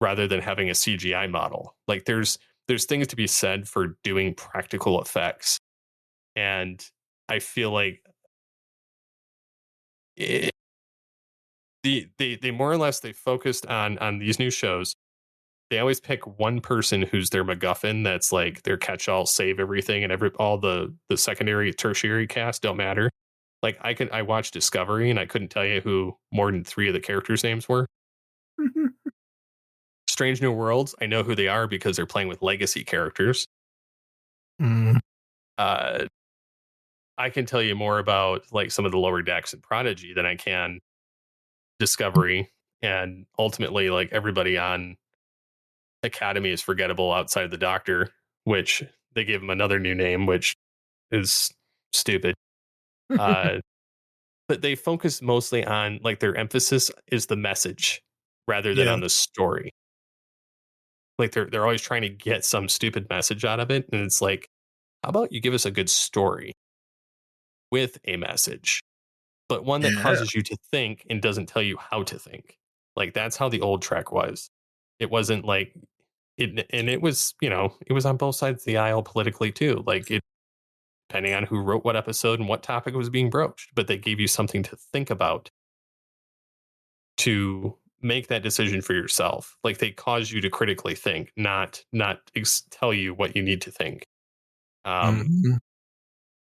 rather than having a CGI model. Like there's things to be said for doing practical effects. And I feel like they more or less, they focused on these new shows. They always pick one person who's their MacGuffin, that's like their catch-all, save everything, and all the secondary, tertiary cast don't matter. Like I watched Discovery and I couldn't tell you who more than 3 of the characters' names were. Strange New Worlds, I know who they are because they're playing with legacy characters. I can tell you more about like some of the lower decks and Prodigy than I can Discovery, and ultimately, like everybody on Academy is forgettable outside of the Doctor, which they gave him another new name, which is stupid. Uh, but they focus mostly on like their emphasis is the message rather than Yeah. on the story. Like they're always trying to get some stupid message out of it, and it's like, how about you give us a good story with a message, but one that Yeah. causes you to think and doesn't tell you how to think. Like that's how the old Trek was. It wasn't like it, and it was, you know, it was on both sides of the aisle politically too. Like it, depending on who wrote what episode and what topic was being broached, but they gave you something to think about to make that decision for yourself. Like they cause you to critically think, not tell you what you need to think. Mhm.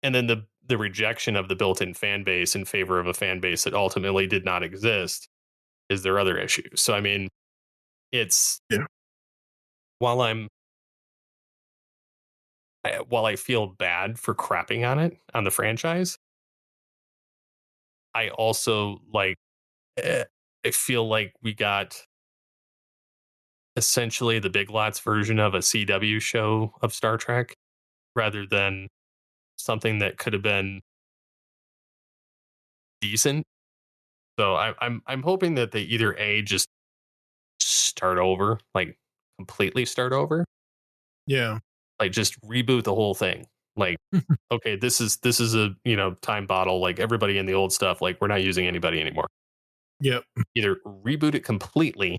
And then the rejection of the built-in fan base in favor of a fan base that ultimately did not exist is their other issue. So I mean, it's Yeah. while while I feel bad for crapping on it on the franchise, I also like I feel like we got essentially the Big Lots version of a CW show of Star Trek rather than something that could have been decent. So I'm hoping that they either a just start over, like completely start over, Yeah. like just reboot the whole thing. Like, okay, this is a, you know, time bottle. Like everybody in the old stuff, like we're not using anybody anymore. Yep. Either reboot it completely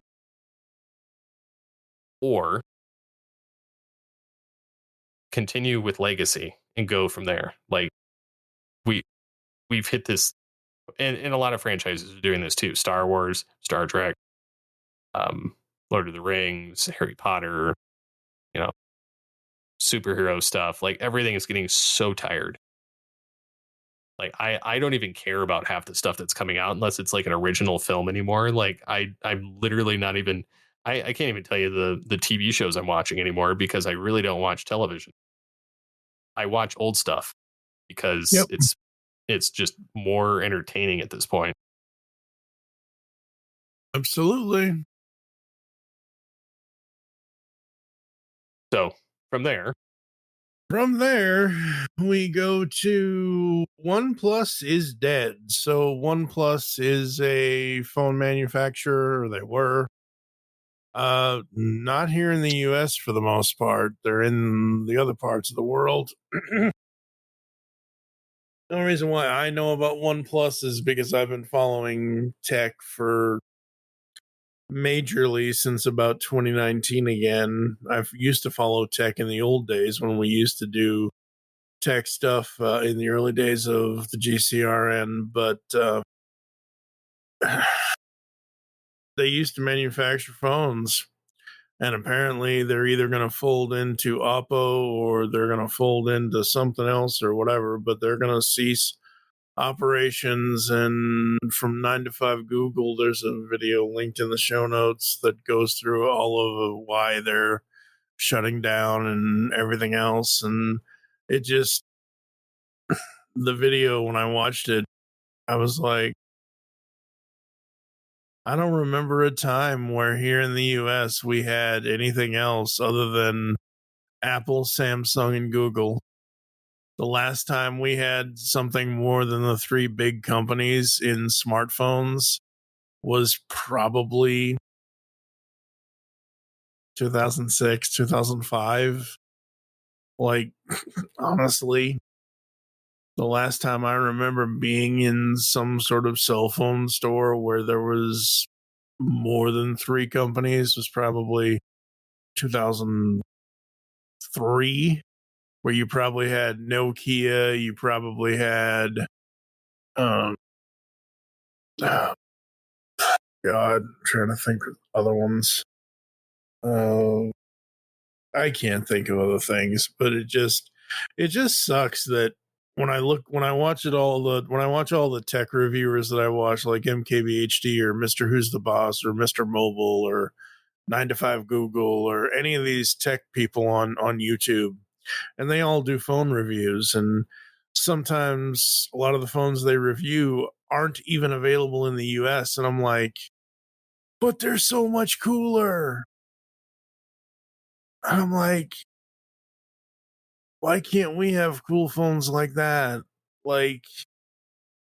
or continue with legacy and go from there. Like we we've hit this, and a lot of franchises are doing this too. Star Wars, Star Trek, um, Lord of the Rings, Harry Potter, you know, superhero stuff. Like everything is getting so tired. Like I don't even care about half the stuff that's coming out unless it's like an original film anymore. Like I'm literally not even I can't even tell you the TV shows I'm watching anymore because I really don't watch television. I watch old stuff because Yep. it's just more entertaining at this point. Absolutely. So from there, From there, we go to OnePlus is dead. So OnePlus is a phone manufacturer, or they were. Not here in the US for the most part. They're in the other parts of the world. The only reason why I know about OnePlus is because I've been following tech for majorly since about 2019 again. I've used to follow tech in the old days when we used to do tech stuff in the early days of the GCRN, but they used to manufacture phones. And apparently they're either going to fold into Oppo or they're going to fold into something else or whatever, but they're going to cease operations. And from 9 to 5 Google, there's a video linked in the show notes that goes through all of why they're shutting down and everything else. And it just, the video, when I watched it, I was like, I don't remember a time where here in the US we had anything else other than Apple, Samsung, and Google. The last time we had something more than the three big companies in smartphones was probably 2006, 2005. Like, honestly, the last time I remember being in some sort of cell phone store where there was more than three companies was probably 2003, where you probably had Nokia, you probably had um oh, God, I'm trying to think of other ones. Uh, I can't think of other things, but it just sucks that when I watch all the tech reviewers that I watch, like MKBHD or Mr. Who's the Boss or Mr. Mobile or 9 to 5 Google or any of these tech people on YouTube, and they all do phone reviews. And sometimes a lot of the phones they review aren't even available in the US. And I'm like, but they're so much cooler. And I'm like, why can't we have cool phones like that? Like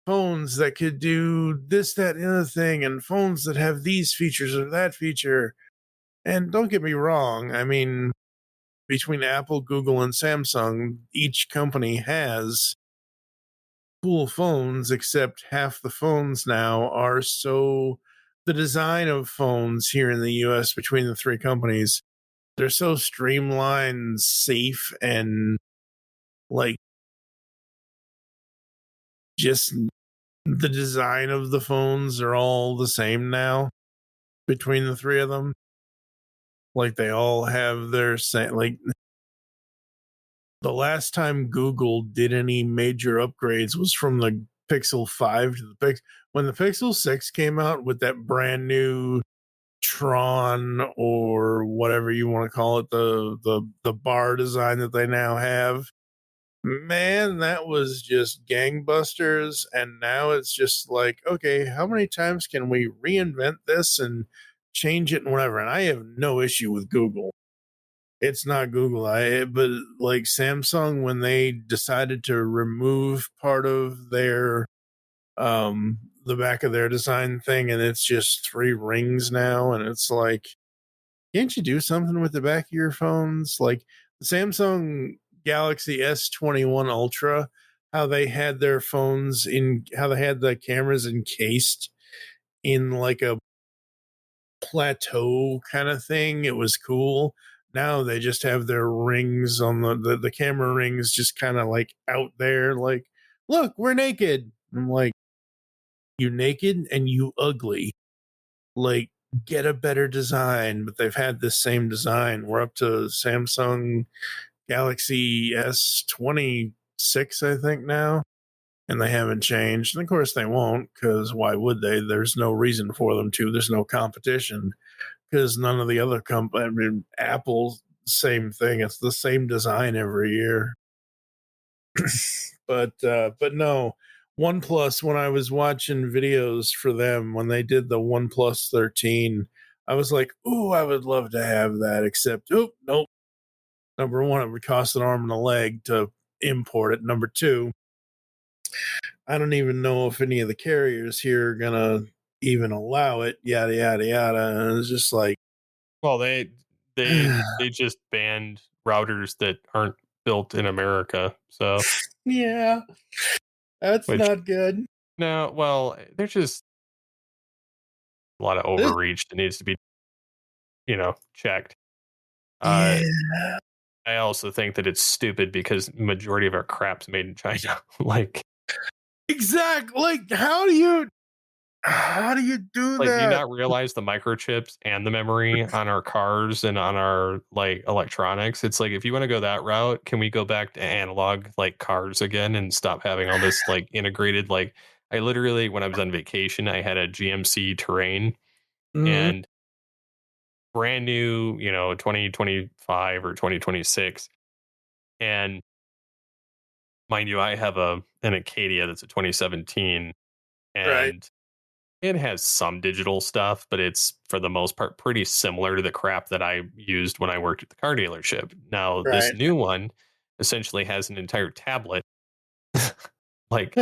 phones that could do this, that, and the other thing, and phones that have these features or that feature. And don't get me wrong, I mean, between Apple, Google, and Samsung, each company has cool phones, except half the phones now are so. The design of phones here in the US between the three companies, they're so streamlined, safe, and like just the design of the phones are all the same now between the three of them. Like they all have their same, like the last time Google did any major upgrades was from the Pixel 5 to the Pixel. When the Pixel 6 came out with that brand new Tron or whatever you want to call it, the bar design that they now have, man, that was just gangbusters. And now it's just like, okay, how many times can we reinvent this and change it and whatever? And I have no issue with Google. It's not Google. But like Samsung, when they decided to remove part of their the back of their design thing, and it's just three rings now, and it's like, can't you do something with the back of your phones? Like the Samsung Galaxy S21 Ultra, how they had their phones in, how they had the cameras encased in like a plateau kind of thing. It was cool. Now they just have their rings on the camera rings just kind of like out there, like, look, we're naked. I'm like, you naked and you ugly. Like, get a better design. But they've had this same design. We're up to Samsung Galaxy S26, I think now, and they haven't changed. And of course they won't, because why would they? There's no reason for them to. There's no competition, because none of the other I mean, Apple, same thing. It's the same design every year. But no, OnePlus, when I was watching videos for them, when they did the OnePlus 13, I was like, ooh, I would love to have that, except, oh, nope. Number one, it would cost an arm and a leg to import it. Number two, I don't even know if any of the carriers here are going to even allow it, yada, yada, yada. And it's just like, Well, they just banned routers that aren't built in America. So yeah, that's which not good. no, well, there's just a lot of overreach that needs to be, checked. Yeah, I also think that it's stupid because majority of our crap's made in China. Like exactly. Like, how do you do do you that? not realize the microchips and the memory on our cars and on our like electronics? It's like if you want to go that route, can we go back to analog like cars again and stop having all this like integrated like I literally when I was on vacation, I had a GMC Terrain Mhm. and brand new, 2025 or 2026. And mind you, I have an Acadia that's a 2017 Right, and it has some digital stuff, but it's for the most part pretty similar to the crap that I used when I worked at the car dealership. Now, this right. new one essentially has an entire tablet like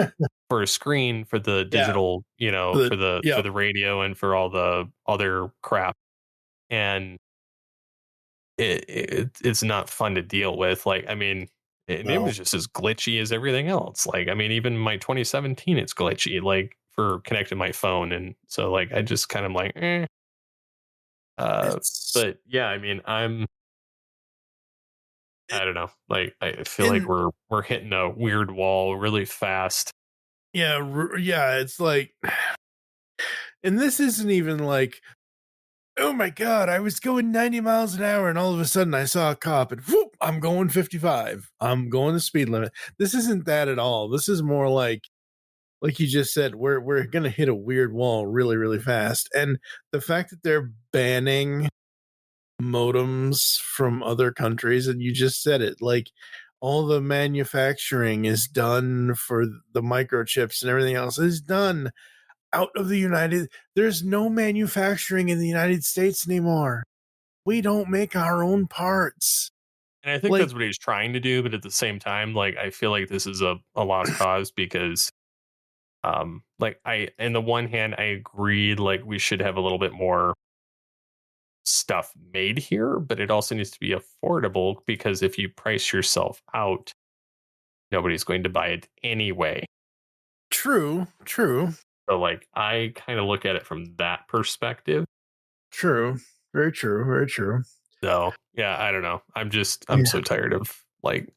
for a screen for the Yeah, digital, the for yep. the radio and for all the other crap. And it's not fun to deal with. Like, I mean, it No, was just as glitchy as everything else. Like, I mean, even my 2017, it's glitchy, like for connecting my phone. And so, like, I just kind of like, eh. it's But yeah, I mean, it, I don't know. Like, I feel like in we're hitting a weird wall really fast. yeah, yeah. It's like, and this isn't even like, oh my god, I was going 90 miles an hour, and all of a sudden I saw a cop, and whoop, I'm going 55. I'm going the speed limit. This isn't that at all. This is more like you just said, we're gonna hit a weird wall really, really fast. And the fact that they're banning modems from other countries, and you just said it, like all the manufacturing is done for the microchips and everything else is done out of the United. There's no manufacturing in the United States anymore. We don't make our own parts. And I think Like, that's what he's trying to do, but at the same time, like I feel like this is a lost cause because like in the one hand I agree like we should have a little bit more stuff made here, but it also needs to be affordable because if you price yourself out, nobody's going to buy it anyway. true. So like I kind of look at it from that perspective. Very true. So yeah, I don't know. I'm Yeah. so tired of like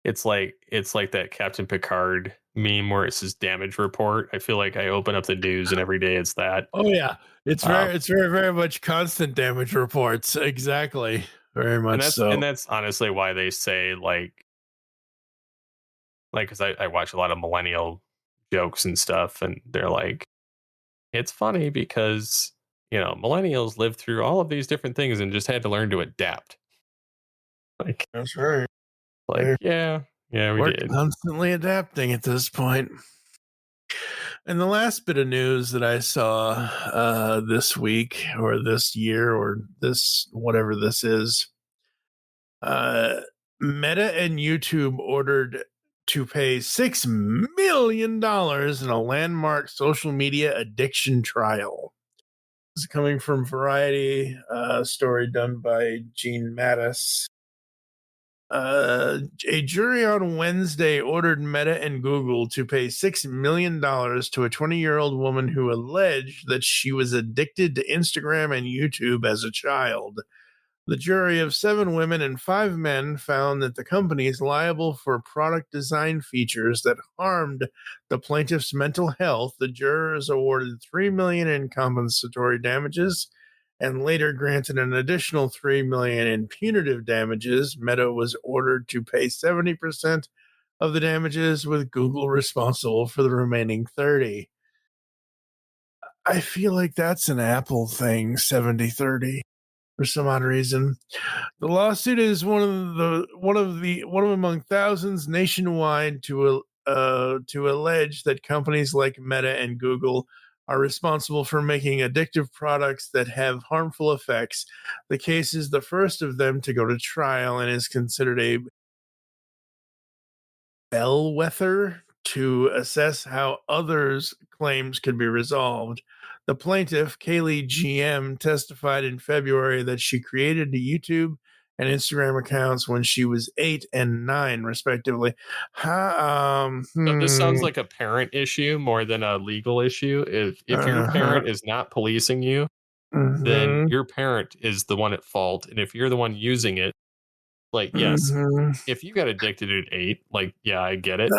it's like that Captain Picard meme where it says damage report. I feel like I open up the news and every day it's that. Oh yeah, it's very much constant damage reports. Exactly, very much And so. that's honestly why they say like because I watch a lot of millennial jokes and stuff, and they're like, it's funny because millennials lived through all of these different things and just had to learn to adapt. Like That's right. yeah, we We're did. constantly adapting at this point. And the last bit of news that I saw this week or this year or this whatever this is, Meta and YouTube ordered to pay $6 million in a landmark social media addiction trial. This is coming from Variety, story done by Gene Mattis. A jury on Wednesday ordered Meta and Google to pay $6 million to a 20-year-old woman who alleged that she was addicted to Instagram and YouTube as a child. The jury of 7 women and 5 men found that the company is liable for product design features that harmed the plaintiff's mental health. The jurors awarded $3 million in compensatory damages and later granted an additional $3 million in punitive damages. Meta was ordered to pay 70% of the damages, with Google responsible for the remaining 30%. I feel like that's an Apple thing, 70-30, for some odd reason. The lawsuit is one among thousands nationwide to allege that companies like Meta and Google are responsible for making addictive products that have harmful effects. The case is the first of them to go to trial and is considered a bellwether to assess how others' claims could be resolved. The plaintiff, Kaylee GM, testified in February that she created the YouTube and Instagram accounts when she was 8 and 9, respectively. So this sounds like a parent issue more than a legal issue. If your parent is not policing you, then your parent is the one at fault. And if you're the one using it, like, yes, if you got addicted at 8, like, yeah, I get it.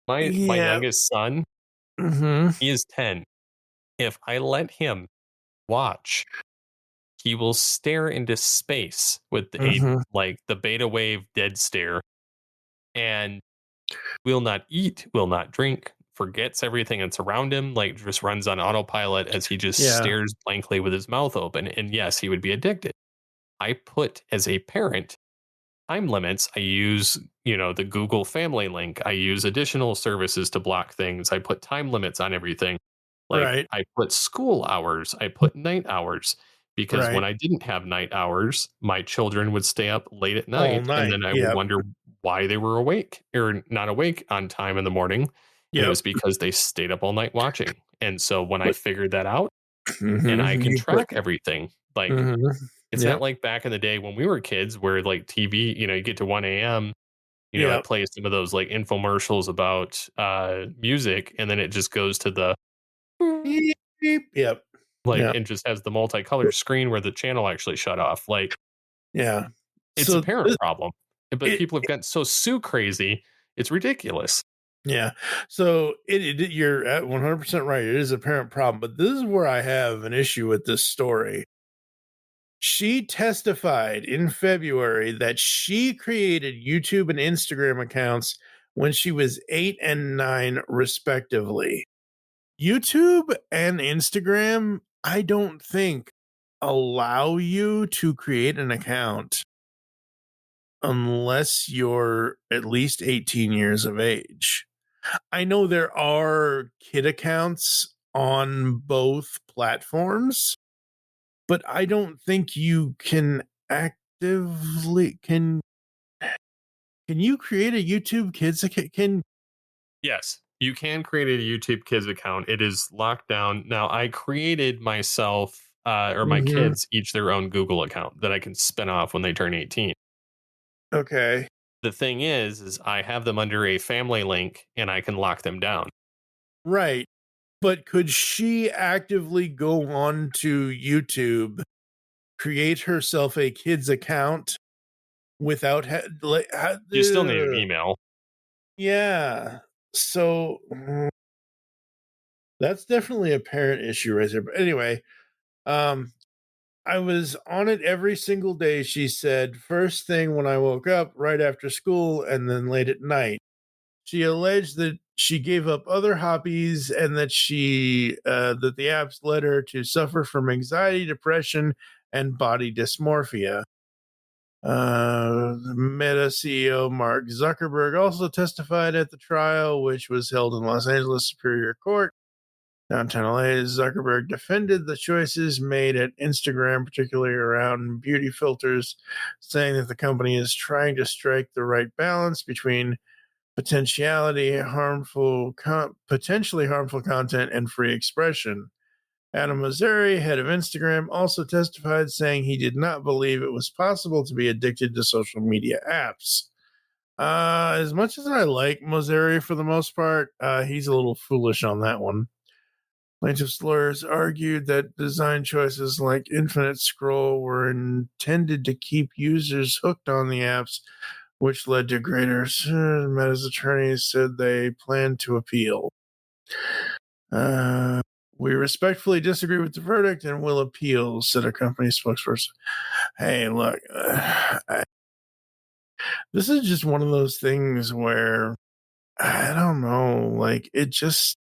My youngest son, he is 10. If I let him watch, he will stare into space with like the beta wave dead stare, and will not eat, will not drink, forgets everything that's around him, like just runs on autopilot as he just stares blankly with his mouth open. And yes, he would be addicted. I put as a parent time limits. I use, the Google Family link. I use additional services to block things. I put time limits on everything. Like I put school hours, I put night hours, because when I didn't have night hours, my children would stay up late at night, and then I would wonder why they were awake or not awake on time in the morning. And it was because they stayed up all night watching. And so when I figured that out, and I can track everything, like it's not like back in the day when we were kids where like TV, you get to 1 a.m., it plays some of those like infomercials about music, and then it just goes to the and just has the multicolored screen where the channel actually shut off. Like, it's a parent problem, but people have gotten so crazy, it's ridiculous. Yeah. So you're at 100% right. It is a parent problem, but this is where I have an issue with this story. She testified in February that she created YouTube and Instagram accounts when she was 8 and 9, respectively. YouTube and Instagram, I don't think allow you to create an account unless you're at least 18 years of age. I know there are kid accounts on both platforms, but I don't think you can actively can you create a YouTube Kids account? Yes, you can create a YouTube Kids account. It is locked down. Now, I created myself or my Mhm. kids each their own Google account that I can spin off when they turn 18. Okay. The thing is I have them under a family link and I can lock them down. Right. But could she actively go on to YouTube, create herself a kids account without You still need an email. yeah. So that's definitely a parent issue right there. But anyway, um I was on it every single day, she said, first thing when I woke up, right after school, and then late at night. She alleged that she gave up other hobbies and that that the apps led her to suffer from anxiety, depression, and body dysmorphia. Meta CEO Mark Zuckerberg also testified at the trial, which was held in Los Angeles Superior Court. Downtown LA, Zuckerberg defended the choices made at Instagram, particularly around beauty filters, saying that the company is trying to strike the right balance between potentially harmful content and free expression. Adam Mosseri, head of Instagram, also testified, saying he did not believe it was possible to be addicted to social media apps. As much as I like Mosseri for the most part, he's a little foolish on that one. Plaintiff's lawyers argued that design choices like infinite scroll were intended to keep users hooked on the apps, which led to greater. Meta's attorneys said they plan to appeal. We respectfully disagree with the verdict and will appeal, said a company spokesperson. Hey, look, this is just one of those things where I don't know, like it just.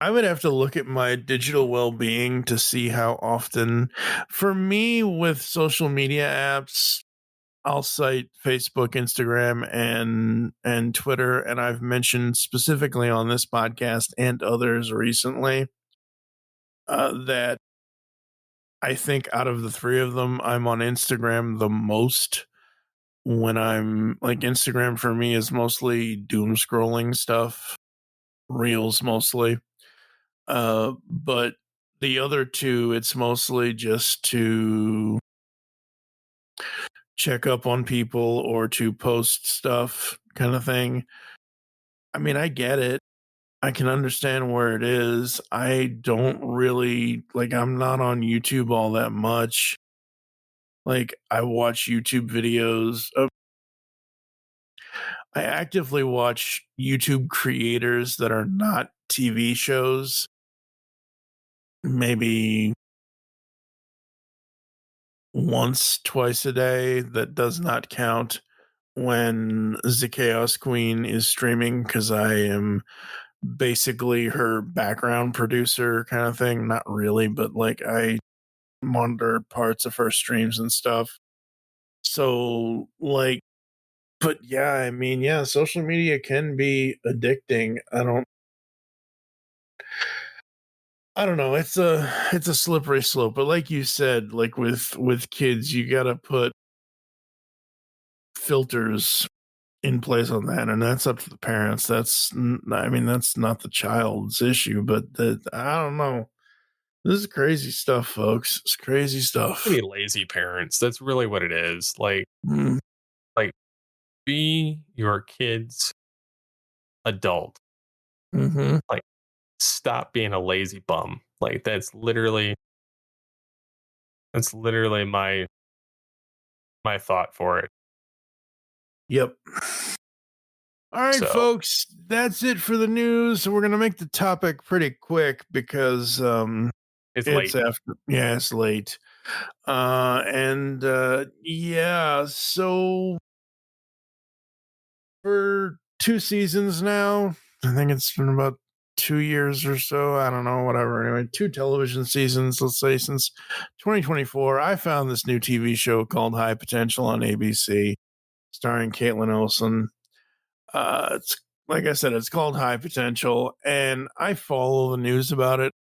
I would have to look at my digital well-being to see how often. For me, with social media apps, I'll cite Facebook, Instagram, and Twitter, and I've mentioned specifically on this podcast and others recently that I think out of the three of them, I'm on Instagram the most. When I'm like, Instagram for me is mostly doom scrolling stuff, reels mostly. But the other two, it's mostly just to check up on people or to post stuff kind of thing. I mean, I get it. I can understand where it is. I don't really like, I'm not on YouTube all that much. Like, I watch YouTube videos. I actively watch YouTube creators that are not TV shows. Maybe once, twice a day. That does not count when the Chaos Queen is streaming because I am basically her background producer kind of thing. Not really, but like I monitor parts of her streams and stuff. So, like, but yeah, I mean, yeah, social media can be addicting. I don't know. It's a slippery slope, but like you said, like with kids, you got to put filters in place on that, and that's up to the parents. I mean, that's not the child's issue, but I don't know. This is crazy stuff, folks. It's crazy stuff. Maybe lazy parents. That's really what it is. Mm, Like be your kid's adult. mm-hmm. Like stop being a lazy bum. Like that's literally my thought for it. Yep. All right, So folks, that's it for the news. We're gonna make the topic pretty quick because it's it's late. after. Yeah, it's late. And yeah, so for 2 seasons now, I think it's been about 2 years or so. I don't know, whatever. Anyway, 2 television seasons, let's say, since 2024. I found this new TV show called High Potential on ABC, starring Caitlin Olsen. It's like I said, it's called High Potential, and I follow the news about it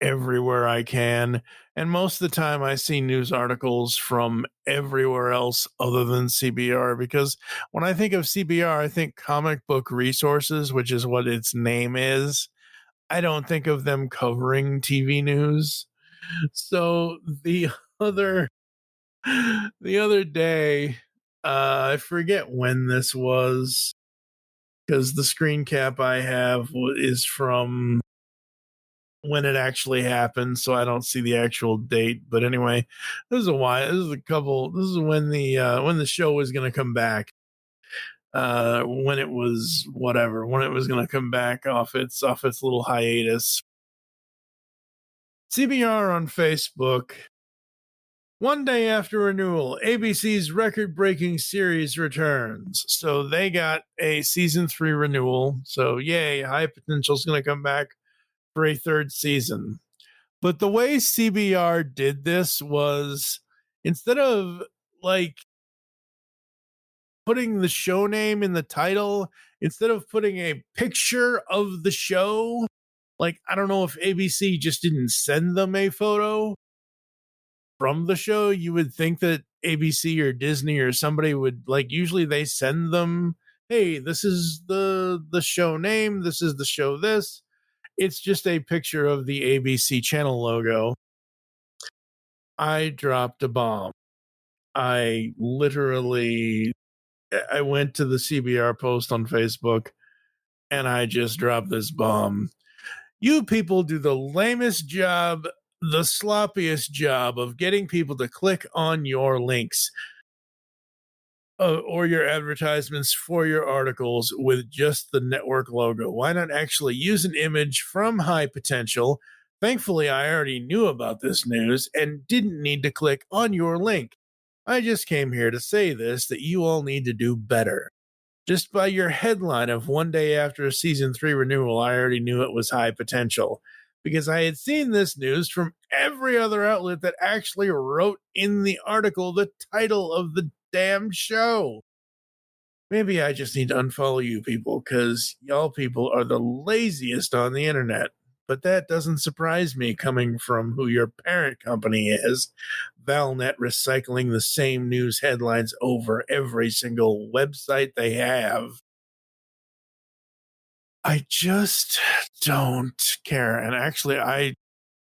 everywhere I can. And most of the time I see news articles from everywhere else other than CBR, because when I think of CBR, I think Comic Book Resources, which is what its name is. I don't think of them covering TV news. So the other day, I forget when this was, because the screen cap I have is from when it actually happened, so I don't see the actual date. But anyway, this is when the show was going to come back. When it was going to come back off its little hiatus. CBR on Facebook. One day after renewal, ABC's record-breaking series returns. So they got a season 3 renewal. So yay, High Potential's going to come back for a 3rd season. But the way CBR did this was, instead of like putting the show name in the title, instead of putting a picture of the show, like, I don't know if ABC just didn't send them a photo from the show. You would think that ABC or Disney or somebody would, like, usually they send them, hey, this is the show name, this is the show this. It's just a picture of the ABC channel logo. I dropped a bomb. I went to the CBR post on Facebook and I just dropped this bomb. You people do the lamest job, the sloppiest job of getting people to click on your links or your advertisements for your articles with just the network logo. Why not actually use an image from High Potential? Thankfully, I already knew about this news and didn't need to click on your link. I just came here to say this, that you all need to do better. Just by your headline of one day after a season 3 renewal, I already knew it was High Potential, because I had seen this news from every other outlet that actually wrote in the article the title of the damn show. Maybe I just need to unfollow you people, because y'all people are the laziest on the internet. But that doesn't surprise me, coming from who your parent company is, Valnet, recycling the same news headlines over every single website they have. I just don't care. And actually, I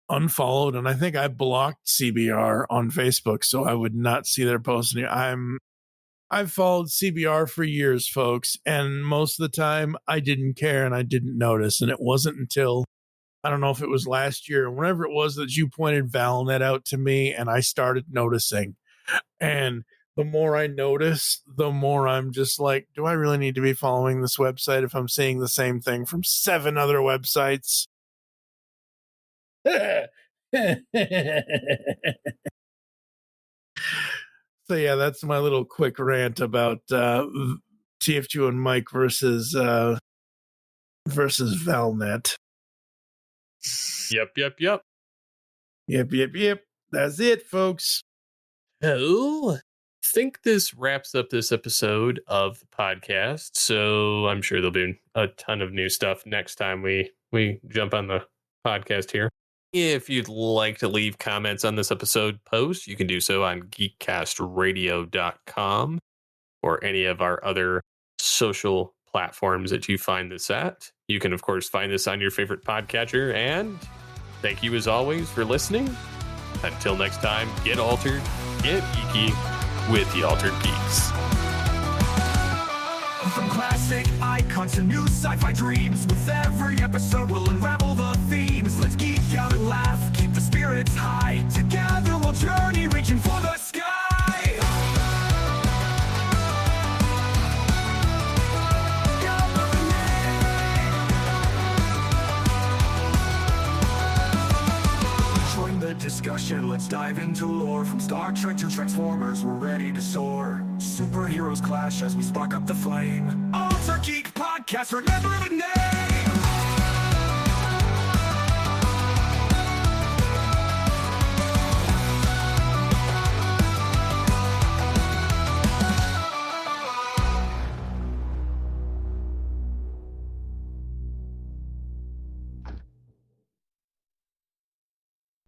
unfollowed and I think I blocked CBR on Facebook so I would not see their posts. I've followed CBR for years, folks, and most of the time I didn't care and I didn't notice. And it wasn't until, I don't know if it was last year or whenever it was, that you pointed Valnet out to me and I started noticing. And the more I notice, the more I'm just like, do I really need to be following this website if I'm seeing the same thing from 7 other websites? So yeah, that's my little quick rant about TFG1Mike versus Valnet. Yep. Yep. That's it, folks. Oh, I think this wraps up this episode of the podcast. So I'm sure there'll be a ton of new stuff next time we jump on the podcast here. If you'd like to leave comments on this episode post, you can do so on geekcastradio.com or any of our other social platforms that you find this at. You can, of course, find this on your favorite podcatcher. And thank you, as always, for listening. Until next time, get altered, get geeky with the Altered Geeks. From classic icons to new sci-fi dreams, with every episode we'll unravel the themes. Let's geek out and laugh, keep the spirits high. Together we'll journey, reaching for the sky. Join the discussion, let's dive into lore. From Star Trek to Transformers, we're ready to soar. Superheroes clash as we spark up the flame. Alter Geek Podcast, remember the name.